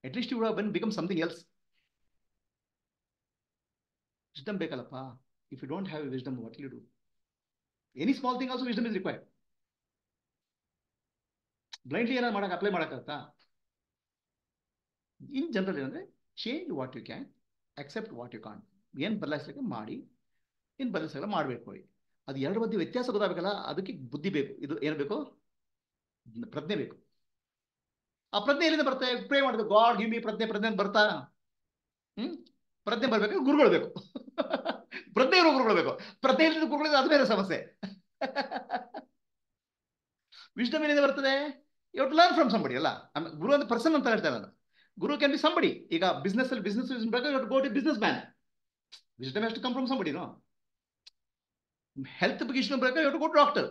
At least you would have become something else. Wisdom bekalappa. If you don't have wisdom, what will you do? Any small thing also wisdom is required. Blindly ಏನಾದ್ರು ಮಾಡಕ್ಕೆ apply ಮಾಡೋಕ್ಕಾಗತ್ತಾ? In general ಏನಂದ್ರೆ change what you can, accept what you can't. ಏನು ಬದಲಾಯಿಸಲಿಕ್ಕೆ ಮಾಡಿ, ಇನ್ನು ಬದಲಾಯಿಸಲ್ಲ ಮಾಡಬೇಕು. ಅದು ಎರಡು ಮಧ್ಯೆ ವ್ಯತ್ಯಾಸ ಗೊತ್ತಾಗಬೇಕಲ್ಲ, ಅದಕ್ಕೆ ಬುದ್ಧಿ ಬೇಕು. ಇದು ಏನು ಬೇಕು? ಪ್ರಜ್ಞೆ ಬೇಕು. ಆ ಪ್ರಜ್ಞೆ ಎಲ್ಲಿಂದ ಬರುತ್ತೆ? ಪ್ರೇ ಮಾಡಿದ್ರು ಗಾಡ್ ಗಿವ್ ಮಿ ಪ್ರಜ್ಞೆ. ಪ್ರಜ್ಞೆ ಬರ್ತಾ? ಪ್ರಜ್ಞೆ ಬರ್ಬೇಕು, ಗುರುಗಳು ಬೇಕು. ಪ್ರಜ್ಞೆ ಇರೋ ಗುರುಗಳು ಬೇಕು. ಪ್ರಜ್ಞೆ ಇಲ್ಲದ ಗುರುಗಳು ಅದು ಬೇರೆ ಸಮಸ್ಯೆ. ವಿಶ್ಡಮ್ ಏನಿದೆ ಬರ್ತದೆ? You to learn from somebody ಅಲ್ಲ. ಗುರು ಅಂತ ಪರ್ಸನ್ ಅಂತ ಹೇಳ್ತಾರೆ ನಾನು. Guru can be somebody. ಈಗ ಬಿಸ್ನೆಸ್ ಅಲ್ಲಿ ಬಿಸ್ನೆಸ್ ಬೇಕಾದ್ರೆ go to businessman. Wisdom has to come from somebody. No, health ಬಗ್ಗೆ ವಿಶ್ಡಮ್ ಬೇಕಾದ್ರೆ you to go to doctor.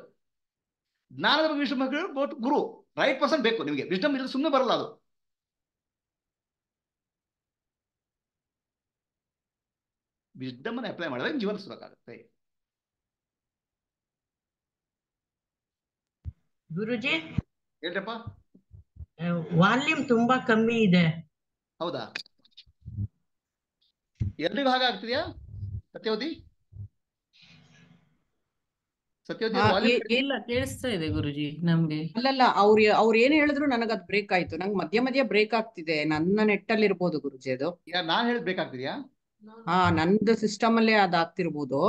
ಜ್ಞಾನದ ಬಗ್ಗೆ ವಿಶ್ಡಮ್ ಬೇಕಾದ್ರೆ go to guru. Right person ಬೇಕು ನಿಮಗೆ. ವಿಶ್ಡಮ್ ಇದ್ರೆ ಸುಮ್ಮನೆ ಬರಲ್ಲ ಅದು. ವಿಶ್ಡಮ್ ಅನ್ನು ಅಪ್ಲೈ ಮಾಡಿದ್ರೆ ಜೀವನ ಸುಲಭ. ಗುರುಜಿ, ಹೇಳ್ರಪ್ಪ. ವಾಲ್ಯೂಮ್ ತುಂಬಾ ಕಮ್ಮಿ ಇದೆ. ಹೌದಾ? ಎಲ್ರಿಗೂ ಹಾಗೆ ಆಗ್ತಿದ್ಯಾ ಸತ್ಯವತಿ? ಇಲ್ಲ, ಕೇಳಿಸ್ತಾ ಇದೆ ಗುರುಜಿ ನಮ್ಗೆ. ಅಲ್ಲಲ್ಲ, ಅವ್ರು ಏನ್ ಹೇಳಿದ್ರು ನನಗ್ ಅದ್ ಬ್ರೇಕ್ ಆಯ್ತು. ನಂಗೆ ಮಧ್ಯ ಮಧ್ಯ ಬ್ರೇಕ್ ಆಗ್ತಿದೆ. ನನ್ನ ನೆಟ್ಟಲ್ಲಿ ಇರ್ಬೋದು ಗುರುಜಿ ಅದು. ನಾನ್ ಹೇಳಿ ಬೇಕಾಗ್ತಿದ್ಯಾ? ಹಾ, ನಂದು ಸಿಸ್ಟಮ್ ಅಲ್ಲೇ ಅದಾಗ್ತಿರ್ಬೋದು.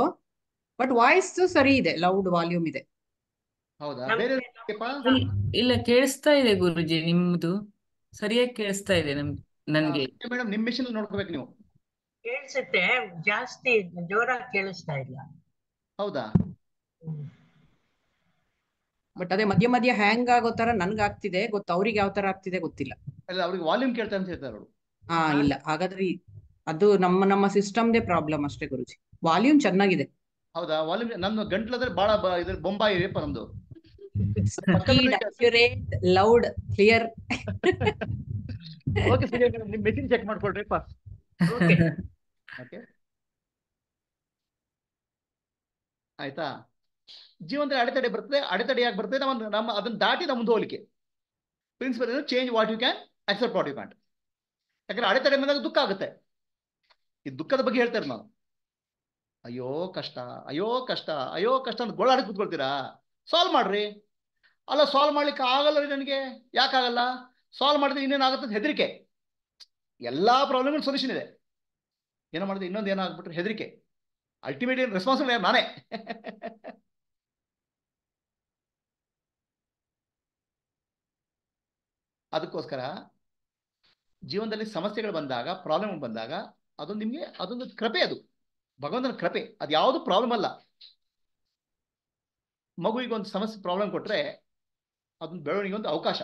ಬಟ್ ವಾಯ್ಸ್ ಸರಿ ಇದೆ, ಲೌಡ್ ವಾಲ್ಯೂಮ್ ಇದೆ. ಹೌದಾ? ಬೇರೆ ಇಲ್ಲ, ಕೇಳಿಸ್ತಾ ಇದೆ ಗುರುಜಿ, ನಿಮ್ದು ಸರಿಯಾಗಿ ಕೇಳಿಸ್ತಾ ಇದೆ ನನ್ಗೆ. ಮೇಡಮ್, ನಿಮ್ ಮಿಷನ್ ನೋಡ್ಕೋಬೇಕು ನೀವು. ಕೇಳಿಸುತ್ತೆ, ಜಾಸ್ತಿ ಜೋರಾಗಿ ಕೇಳಿಸ್ತಾ ಇಲ್ಲ. ಹೌದಾ? ಬಟ್ ಅದೇ ಮಧ್ಯ ಮಧ್ಯ ಹ್ಯಾಂಗ್ ಆಗೋ ತರ ನನ್ಗೆ ಆಗ್ತಿದೆ. ಅವ್ರಿಗೆ ಯಾವ ತರ ಆಗ್ತಿದೆ ಗೊತ್ತಿಲ್ಲ. ಅಲ್ಲ, ಅವ್ರಿಗೆ ವಾಲ್ಯೂಮ್ ಕೇಳ್ತಾ ಅಂತ ಹೇಳ್ತಾರೆ ಅವರು. ಹಾ, ಇಲ್ಲ, ಹಾಗಾದ್ರೆ ಅದು ನಮ್ಮ ಸಿಸ್ಟಮ್ದೇ ಪ್ರಾಬ್ಲಮ್ ಅಷ್ಟೇ ಗುರುಜಿ. ವಾಲ್ಯೂಮ್ ಚೆನ್ನಾಗಿದೆ. ಹೌದಾ? ವಾಲ್ಯೂಮ್ ನನ್ನ ಗಂಟ್ಲದ್ರೆ ಬಹಳ ಇದ್ರ ಬೊಂಬಾಯಿ ಇರಪ್ಪ ನಮ್ದು. Loud, clear. ಓಕೆ, ಸರಿ. ನಿಮ್ ಮೆಷಿನ್ ಚೆಕ್ ಮಾಡ್ಕೊಳ್ರಿಪ್ಪ. ಓಕೆ, ಆಯ್ತಾ? ಜೀವನದಲ್ಲಿ ಅಡೆತಡೆ ಬರ್ತದೆ. ಅಡೆತಡೆ ಯಾಕೆ ಬರ್ತದೆ? ನಮ್ಮ ಅದನ್ನ ದಾಟಿ ನಮ್ಮ ಮುಂದೆ ಹೋಗ್ಲಿಕ್ಕೆ ಪ್ರಿನ್ಸಿಪಲ್ ಏನು? Change what you can, accept what you can't. ಯಾಕಂದ್ರೆ ಅಡೆತಡೆ ಬಂದಾಗ ದುಃಖ ಆಗುತ್ತೆ. ಈ ದುಃಖದ ಬಗ್ಗೆ ಹೇಳ್ತಾರೆ ನಾನು. ಅಯ್ಯೋ ಕಷ್ಟ, ಅಯ್ಯೋ ಕಷ್ಟ, ಅಯ್ಯೋ ಕಷ್ಟ ಅಂತ ಗೋಳಾಡಿ ಕೂತ್ಕೊಳ್ತೀರಾ? ಸಾಲ್ವ್ ಮಾಡ್ರಿ. ಅಲ್ಲ, ಸಾಲ್ವ್ ಮಾಡ್ಲಿಕ್ಕೆ ಆಗಲ್ಲ ರೀ ನನಗೆ. ಯಾಕಾಗಲ್ಲ? ಸಾಲ್ವ್ ಮಾಡಿದ್ರೆ ಇನ್ನೇನಾಗುತ್ತೆ? ಹೆದರಿಕೆ. ಎಲ್ಲಾ ಪ್ರಾಬ್ಲಮ್ ಸೊಲ್ಯೂಷನ್ ಇದೆ. ಏನೋ ಮಾಡಿದ್ರೆ ಇನ್ನೊಂದು ಏನೋ ಆಗ್ಬಿಟ್ರೆ ಹೆದರಿಕೆ. ಅಲ್ಟಿಮೇಟ್ ರೆಸ್ಪಾನ್ಸಿಬಲ್ ನಾನೇ. ಅದಕ್ಕೋಸ್ಕರ ಜೀವನದಲ್ಲಿ ಸಮಸ್ಯೆಗಳು ಬಂದಾಗ, ಪ್ರಾಬ್ಲಮ್ ಬಂದಾಗ, ಅದು ನಿಮಗೆ ಅದೊಂದು ಕೃಪೆ. ಅದು ಭಗವಂತನ ಕೃಪೆ. ಅದು ಯಾವುದು ಪ್ರಾಬ್ಲಮ್ ಅಲ್ಲ. ಮಗುವಿಗೆ ಒಂದು ಸಮಸ್ಯೆ ಪ್ರಾಬ್ಲಮ್ ಕೊಟ್ರೆ ಅದೊಂದು ಬೆಳವಣಿಗೆ, ಒಂದು ಅವಕಾಶ,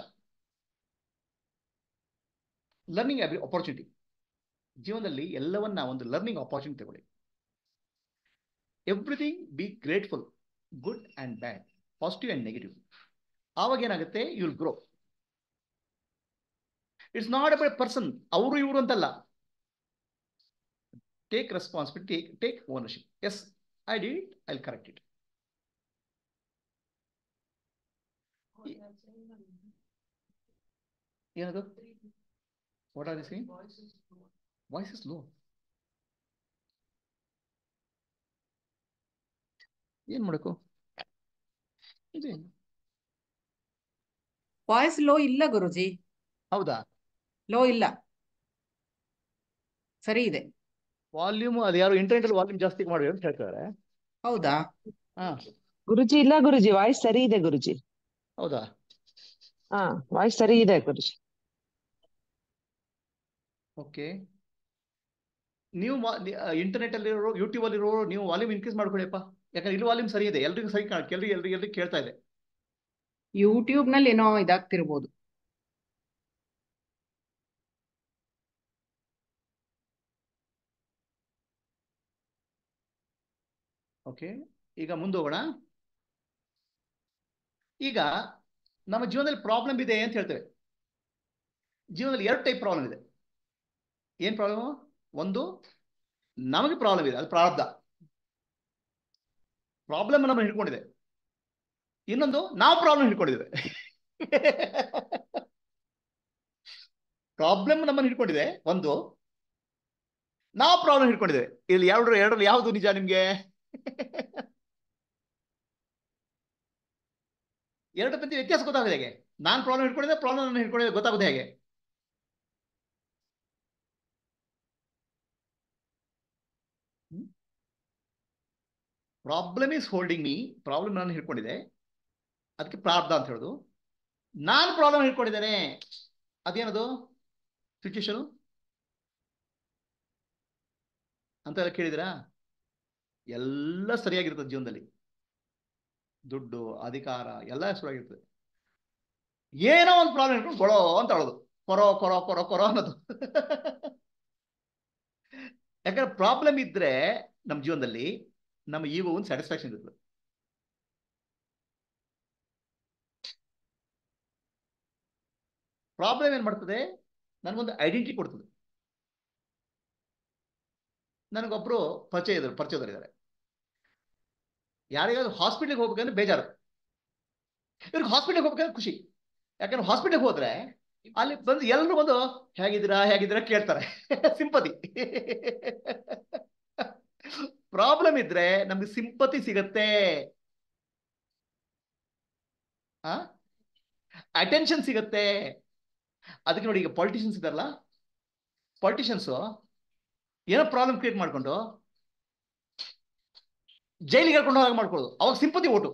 ಲರ್ನಿಂಗ್ ಆಪರ್ಚುನಿಟಿ. ಜೀವನದಲ್ಲಿ ಎಲ್ಲವನ್ನ ಒಂದು ಲರ್ನಿಂಗ್ ಆಪರ್ಚುನಿಟಿ ತಗೊಳ್ಳಿ. Everything be grateful, good and bad, positive and negative. ಆವಾಗ ಏನಾಗುತ್ತೆ? You will grow. It's not about person, ಅವರು ಇವರು ಅಂತಲ್ಲ. Take responsibility, take ownership. Yes, I did it, I will correct it. ಏನದು? What are you saying? Voice is low. ಏನ್ ಮಾಡಬೇಕು? Voice low ಇಲ್ಲ ಗುರುಜಿ. ಹೌದಾ? ಲೋ ಇಲ್ಲ, ಸರಿ ಇದೆ. ವಾಲ್ಯೂಮ್ ಅದು ಯಾರು ಇಂಟರ್ನೆಟ್ ವಾಲ್ಯೂಮ್ ಜಾಸ್ತಿ ಮಾಡ್ಬೇಕು ಅಂತ ಹೇಳ್ತಾರೆ. ಹೌದಾ? ಹಾ ಗುರುಜಿ, ಇಲ್ಲ ಗುರುಜಿ, ವಾಯ್ಸ್ ಸರಿ ಇದೆ ಗುರುಜಿ. ಹೌದಾ? ಹಾ, ವಾಯ್ಸ್ ಸರಿ ಇದೆ ಗುರುಜಿ. ಓಕೆ. ನೀವು ಇಂಟರ್ನೆಟ್ ಅಲ್ಲಿರೋ, ಯೂಟ್ಯೂಬ್ ಅಲ್ಲಿರೋ ನೀವು ವಾಲ್ಯೂಮ್ ಇನ್ಕ್ರೀಸ್ ಮಾಡ್ಕೊಳ್ಳಿಪ್ಪ. ಯಾಕಂದ್ರೆ ಇಲ್ಲಿ ವಾಲ್ಯೂಮ್ ಸರಿ ಇದೆ. ಎಲ್ರಿಗೂ ಸರಿ ಎಲ್ರಿಗೂ ಕೇಳ್ತಾ ಇದೆ. ಯೂಟ್ಯೂಬ್ ನಲ್ಲಿ ಏನೋ ಇದಾಗ್ತಿರ್ಬೋದು. ಓಕೆ, ಈಗ ಮುಂದೋಗೋಣ. ಈಗ ನಮ್ಮ ಜೀವನದಲ್ಲಿ ಪ್ರಾಬ್ಲಮ್ ಇದೆ ಅಂತ ಹೇಳ್ತೇವೆ. ಜೀವನದಲ್ಲಿ 2 ಟೈಪ್ ಪ್ರಾಬ್ಲಮ್ ಇದೆ. ಏನ್ ಪ್ರಾಬ್ಲಮ್? ಒಂದು, ನಮಗೆ ಪ್ರಾಬ್ಲಮ್ ಇದೆ, ಅದು ಪ್ರಾರಬ್ಧ. ಪ್ರಾಬ್ಲಮ್ ನಮ್ಮನ್ನು ಹಿಡ್ಕೊಂಡಿದೆ. ಇನ್ನೊಂದು, ನಾವು ಪ್ರಾಬ್ಲಮ್ ಹಿಡ್ಕೊಂಡಿದ್ದೇವೆ. ಪ್ರಾಬ್ಲಮ್ ನಮ್ಮನ್ನು ಹಿಡ್ಕೊಂಡಿದೆ ಒಂದು, ನಾವು ಪ್ರಾಬ್ಲಮ್ ಹಿಡ್ಕೊಂಡಿದ್ದೇವೆ. ಇಲ್ಲಿ ಎರಡರಲ್ಲಿ ಯಾವುದು ನಿಜ ನಿಮ್ಗೆ? ಎರಡು ಪ್ರತಿ ವ್ಯತ್ಯಾಸ ಗೊತ್ತಾಗಿದೆ ಹೇಗೆ? ನಾನು ಪ್ರಾಬ್ಲಮ್ ಹಿಡ್ಕೊಂಡಿದ್ದೆ, ಪ್ರಾಬ್ಲಮ್ ನಾನು ಹಿಡ್ಕೊಂಡಿದ್ದೆ, ಗೊತ್ತಾಗೋದು ಹೇಗೆ? Problem is holding me, problem ನಾನು ಹಿಡ್ಕೊಂಡಿದ್ದೆ, ಅದಕ್ಕೆ ಪ್ರಾರ್ಧ ಅಂತ ಹೇಳೋದು. ನಾನು ಪ್ರಾಬ್ಲಮ್ ಹಿಡ್ಕೊಂಡಿದ್ದೇನೆ, ಅದೇನದು ಸಿಚುಯೇಷನು ಅಂತ ಎಲ್ಲ ಕೇಳಿದಿರಾ? ಎಲ್ಲ ಸರಿಯಾಗಿರ್ತದೆ ಜೀವನದಲ್ಲಿ, ದುಡ್ಡು, ಅಧಿಕಾರ ಎಲ್ಲ ಸರಿಯಾಗಿರ್ತದೆ. ಏನೋ ಒಂದು ಪ್ರಾಬ್ಲಮ್ ಹಿಡ್ಕೊಂಡು ಕೊಡೋ ಅಂತ ಹೇಳೋದು, ಕೊರೋ ಕೊರೋ ಕೊರೋ ಕೊರೋ ಅನ್ನೋದು. ಯಾಕಂದ್ರೆ ಪ್ರಾಬ್ಲಮ್ ಇದ್ರೆ ನಮ್ಮ ಜೀವನದಲ್ಲಿ ನಮ್ಮ ಈಗೋ ಒಂದು ಸ್ಯಾಟಿಸ್ಫ್ಯಾಕ್ಷನ್ ಇರ್ತದೆ. ಪ್ರಾಬ್ಲಮ್ ಏನ್ ಮಾಡ್ತದೆ, ನನಗೊಂದು ಐಡೆಂಟಿಟಿ ಕೊಡ್ತದೆ. ನನಗೊಬ್ರು ಪರಿಚಯದವರಿದ್ದಾರೆ, ಯಾರಿಗಾದ್ರು ಹಾಸ್ಪಿಟ್ಲಿಗೆ ಹೋಗ್ಬೇಕಂದ್ರೆ ಬೇಜಾರು, ಇವ್ರಿಗೆ ಹಾಸ್ಪಿಟ್ಲಿಗೆ ಹೋಗ್ಬೇಕಂದ್ರೆ ಖುಷಿ. ಯಾಕಂದ್ರೆ ಹಾಸ್ಪಿಟ್ಲಿಗೆ ಹೋದ್ರೆ ಅಲ್ಲಿ ಬಂದು ಎಲ್ಲರೂ ಬಂದು ಹೇಗಿದ್ದೀರಾ ಹೇಗಿದ್ದೀರಾ ಕೇಳ್ತಾರೆ, ಸಿಂಪತಿ. ಪ್ರಾಬ್ಲಮ್ ಇದ್ರೆ ನಮ್ಗೆ ಸಿಂಪತಿ ಸಿಗತ್ತೆ, ಅಟೆನ್ಷನ್ ಸಿಗತ್ತೆ. ಅದಕ್ಕೆ ನೋಡಿ, ಈಗ ಪಾಲಿಟಿಷಿಯನ್ಸ್ ಇದಾರಲ್ಲ, ಪಾಲಿಟಿಷಿಯನ್ಸ್ ಏನೋ ಪ್ರಾಬ್ಲಮ್ ಕ್ರಿಯೇಟ್ ಮಾಡ್ಕೊಂಡು ಜೈಲಿಗೆ ಹೇಳ್ಕೊಂಡು ಹೋಗಿ ಮಾಡ್ಕೊಳ್ಳೋದು, ಅವಾಗ ಸಿಂಪತಿ ಓಟು.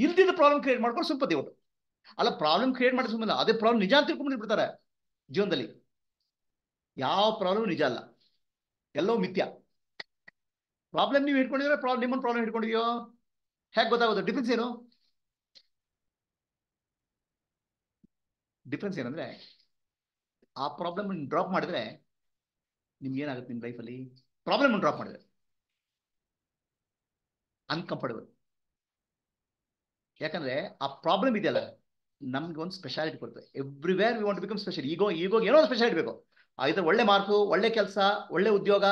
ಇಲ್ದಿದ್ದ ಪ್ರಾಬ್ಲಮ್ ಕ್ರಿಯೇಟ್ ಮಾಡ್ಕೊಂಡು ಸಿಂಪತಿ ಓಟು. ಅಲ್ಲ, ಪ್ರಾಬ್ಲಮ್ ಕ್ರಿಯೇಟ್ ಮಾಡಿ ಸುಮ್ಮನೆ ಅದೇ ಪ್ರಾಬ್ಲಮ್ ನಿಜ ಅಂತ ತಿಳ್ಕೊಂಡು ಬಿಡ್ತಾರೆ. ಜೀವನದಲ್ಲಿ ಯಾವ ಪ್ರಾಬ್ಲಮ್ ನಿಜ ಅಲ್ಲ, ಎಲ್ಲವೂ ಮಿಥ್ಯ. ಪ್ರಾಬ್ಲಮ್ ನೀವು ಹಿಡ್ಕೊಂಡಿದ್ರೆ ನಿಮ್ಮನ್ನು ಪ್ರಾಬ್ಲಮ್ ಹಿಡ್ಕೊಂಡಿದ್ಯೋ ಹೇಗೆ ಗೊತ್ತಾಗೋದು? ಡಿಫ್ರೆನ್ಸ್ ಏನು? ಡಿಫ್ರೆನ್ಸ್ ಏನಂದ್ರೆ, ಆ ಪ್ರಾಬ್ಲಮ್ ಡ್ರಾಪ್ ಮಾಡಿದ್ರೆ ನಿಮ್ಗೆ ಏನಾಗುತ್ತೆ ನಿಮ್ಮ ಲೈಫಲ್ಲಿ? ಪ್ರಾಬ್ಲಮ್ ಡ್ರಾಪ್ ಮಾಡಿದ್ರೆ ಅನ್ಕಂಫರ್ಟಬಲ್. ಯಾಕಂದ್ರೆ ಆ ಪ್ರಾಬ್ಲಮ್ ಇದೆಯಲ್ಲ, ನಮ್ಗೆ ಒಂದು ಸ್ಪೆಷಾಲಿಟಿ ಕೊಡ್ತದೆ. Everywhere we want to become special. Ego ಏನೋ ಒಂದು ಸ್ಪೆಷಾಲಿಟಿ ಬೇಕು. ಇದರ ಒಳ್ಳೆ ಮಾರ್ಕು, ಒಳ್ಳೆ ಕೆಲಸ, ಒಳ್ಳೆ ಉದ್ಯೋಗ,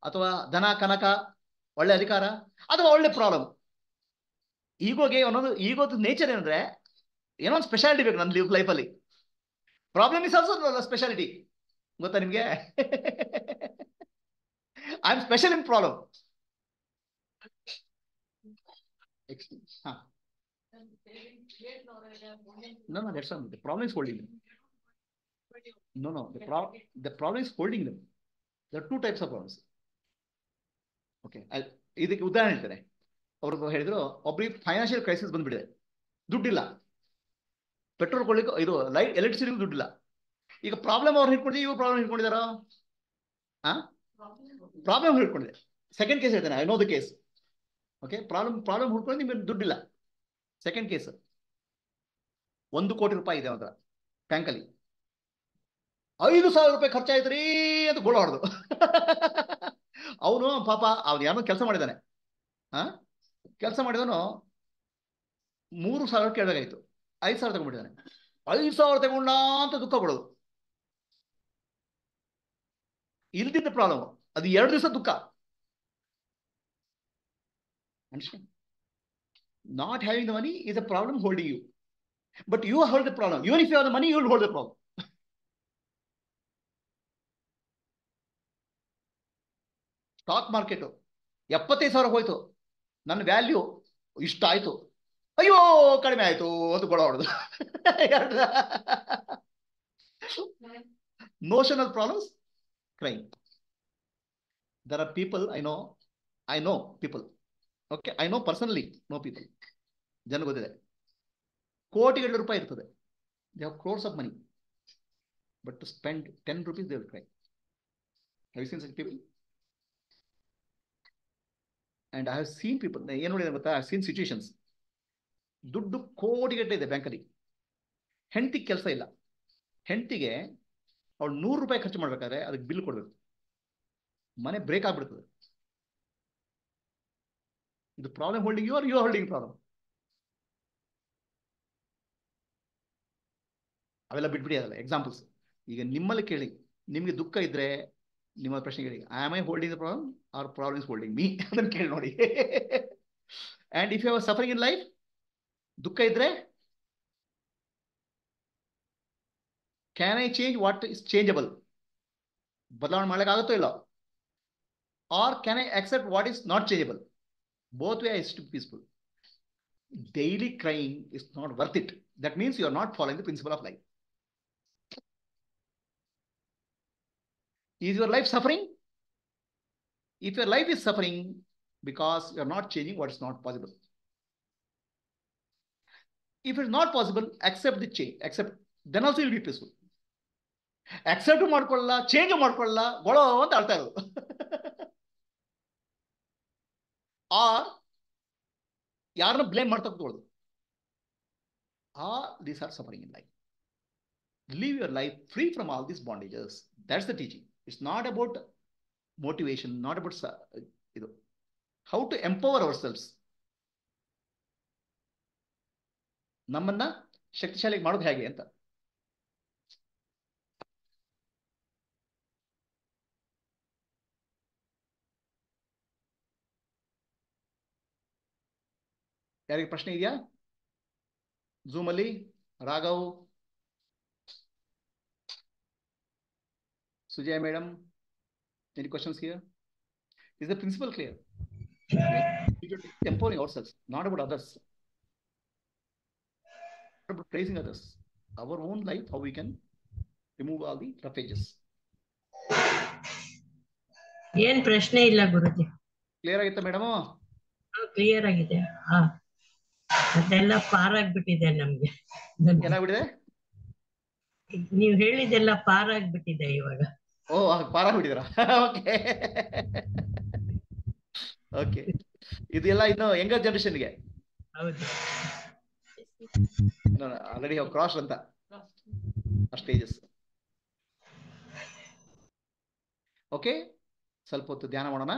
ಅಥವಾ ಧನ ಕನಕ, ಒಳ್ಳೆ ಅಧಿಕಾರ, ಅಥವಾ ಒಳ್ಳೆ ಪ್ರಾಬ್ಲಮ್. ಈಗೋದು ನೇಚರ್ ಏನಂದ್ರೆ, ಏನೋ ಒಂದು ಸ್ಪೆಷಾಲಿಟಿ ಬೇಕು ನನ್ನ ಲೈಫಲ್ಲಿ. ಪ್ರಾಬ್ಲಮ್ ಇಸ್ ಆಲ್ಸೋ ಸ್ಪೆಷಾಲಿಟಿ, ಗೊತ್ತಾ ನಿಮ್ಗೆ? I am special in problem. No, that's not. The problem is holding them. No, the problem is holding them. There are two types of problems. Okay, ಇದಕ್ಕೆ ಉದಾಹರಣೆ ಹೇಳ್ತಾರೆ. ಅವ್ರಿಗೆ ಹೇಳಿದ್ರು, ಒಬ್ಬರಿಗೆ ಫೈನಾನ್ಷಿಯಲ್ ಕ್ರೈಸಿಸ್ ಬಂದ್ಬಿಟ್ಟಿದೆ, ದುಡ್ಡಿಲ್ಲ, ಪೆಟ್ರೋಲ್ ಕೊಳ್ಳಿಕ್ಕೆ, ಇದು ಎಲೆಕ್ಟ್ರಿಸಿಟಿ ದುಡ್ಡಿಲ್ಲ. ಈಗ ಪ್ರಾಬ್ಲಮ್ ಅವ್ರು ಹಿಡ್ಕೊಂಡಿದ್ದೀವಿ, ಇವ್ರು ಪ್ರಾಬ್ಲಮ್ ಹಿಡ್ಕೊಂಡಿದಾರ? ಪ್ರಾಬ್ಲಮ್ ಹಿಡ್ಕೊಂಡಿದೆ. ಸೆಕೆಂಡ್ ಕೇಸ್ ಹೇಳ್ತೇನೆ, I know the case. Okay, problem ಹುಡ್ಕೊಂಡು ನಿಮ್ಗೆ ದುಡ್ಡಿಲ್ಲ. ಸೆಕೆಂಡ್ ಕೇಸ್, 1 ಕೋಟಿ ರೂಪಾಯಿ ಇದೆ ಅವರ ಬ್ಯಾಂಕಲ್ಲಿ, 5,000 ರೂಪಾಯಿ ಖರ್ಚಾಯ್ತು ಅಂತ ಗೋಳ ಹೊಡೆದು. ಅವನು ಪಾಪ ಅವ್ನು ಯಾರೋ ಕೆಲಸ ಮಾಡಿದ್ದಾನೆ, ಕೆಲಸ ಮಾಡಿದವನು 3,000 ಕೇಳಬೇಕಾಯ್ತು, 5,000 ತಗೊಂಡ್ಬಿಟ್ಟಿದ್ದಾನೆ. 5,000 ತಗೊಂಡ ಅಂತ ದುಃಖ ಪಡೋದು. ಇಲ್ದಿದ್ದ ಪ್ರಾಬ್ಲಮ್ ಅದು 2 ದಿವಸ ದುಃಖ. Not having the money is a problem holding you, but you hold the problem. Even if you have the money, you will hold the problem. Stock market 75,000 ಹೋಯ್ತು, ನನ್ನ ವ್ಯಾಲ್ಯೂ ಇಷ್ಟ ಆಯ್ತು, ಅಯ್ಯೋ ಕಡಿಮೆ ಆಯ್ತು ಅಂತ ಗೊಳ ಹೊಡೆದು. Notional problems, crime. There are people I know people. Okay, I know personally, know people. ಜನ ಗೊತ್ತಿದೆ, ಕೋಟಿಗಟ್ಟಲೆ ರೂಪಾಯಿ ಇರ್ತದೆ, they have crores of money, but to spend 10 rupees they will cry. Have you seen such people? And I have seen people, ಏನು ನೋಡಿದ್ರೆ ಗೊತ್ತಾ, I have seen situations, ದುಡ್ಡು ಕೋಟಿಗಟ್ಟಲೆ ಇದೆ ಬ್ಯಾಂಕಲ್ಲಿ, ಹೆಂಡತಿಗೆ ಕೆಲಸ ಇಲ್ಲ, ಹೆಂಡತಿಗೆ ಅವಳು 100 ರೂಪಾಯಿ ಖರ್ಚು ಮಾಡ್ಬೇಕಾದ್ರೆ ಅದಕ್ಕೆ ಬಿಲ್ ಕೊಡ್ಬೇಕು, ಮನೆ ಬ್ರೇಕ್ ಆಗ್ಬಿಡ್ತದೆ. ಇದು problem holding you or you are holding problem? ಅವೆಲ್ಲ ಬಿಟ್ಬಿಡಿ, ಅದಲ್ಲ ಎಕ್ಸಾಂಪಲ್ಸ್. ಈಗ ನಿಮ್ಮಲ್ಲಿ ಕೇಳಿ, ನಿಮ್ಗೆ ದುಃಖ ಇದ್ರೆ ನಿಮ್ಮ ಪ್ರಶ್ನೆ ಕೇಳಿ, am I holding the problem or problem is holding me? ಅದನ್ನು ಕೇಳಿ ನೋಡಿ. And if you are suffering in life, ದುಃಖ ಇದ್ರೆ, can I change what is changeable? ಬದಲಾವಣೆ ಮಾಡಲಿಕ್ಕಾಗುತ್ತೋ ಇಲ್ಲ? Or can I accept what is not changeable? Both way is to peaceful. daily crying is not worth it. That means you are not following the principle of life. Is your life suffering? If your life is suffering because you are not changing what is not possible. If it's not possible, accept the change. Accept. Then also you'll be peaceful. Accept ಮಾಡ್ಕೊಳ್ಳಲ್ಲ, change ಮಾಡ್ಕೊಳ್ಳಲ್ಲ, ಗೊಳೋ ಅಂತ ಆಡ್ತಾ ಇರೋದು. Or ಯಾರನ್ನ blame ಮಾಡ್ತಾ ಕೂತ್ಕೊಳ್ಳೋದು. These are suffering in life. Live your life free from all these bondages. That's the teaching. It's not about motivation, not about how to empower ourselves. ನಮ್ಮನ್ನ ಶಕ್ತಿಶಾಲಿ ಮಾಡೋದು ಹೇಗೆ ಅಂತ. ಯಾರಿಗೆ ಪ್ರಶ್ನೆ ಇದೆಯಾ? ಝೂಮ್ ಅಲ್ಲಿ Raghav, Sujay madam, any questions here? Is the principle clear? Empowering ourselves, not about others. Not about praising others. Our own life, how we can remove all the roughages. ಏನ್ ಪ್ರಶ್ನೆ ಇಲ್ಲ ಗುರುಜಿ. ಕ್ಲಿಯರ್ ಆಗಿತ್ತ ಮೇಡಮ್? ಕ್ಲಿಯರ್ ಆಗಿದೆ. ಅದೆಲ್ಲ ಪಾರಾಗ್ಬಿಟ್ಟಿದೆ ನಮ್ಗೆ. ಏನಾಗ್ಬಿಟ್ಟಿದೆ? ನೀವ್ ಹೇಳಿದೆಲ್ಲ ಪಾರಾಗ್ಬಿಟ್ಟಿದೆ ಇವಾಗ. ಓ, ಪಾರಾಗ್ಬಿಟ್ಟಿದ್ರ? Okay okay. ಇದೆಲ್ಲ ಇನ್ನು ಯಂಗರ್ ಜನರೇಷನ್ಗೆ. ಹೌದು. ಆಲ್ರೆಡಿ ಕ್ರಾಸ್ ಅಂತ ಸ್ಟೇಜಸ್. ಓಕೆ, ಸ್ವಲ್ಪ ಹೊತ್ತು ಧ್ಯಾನ ಮಾಡೋಣ.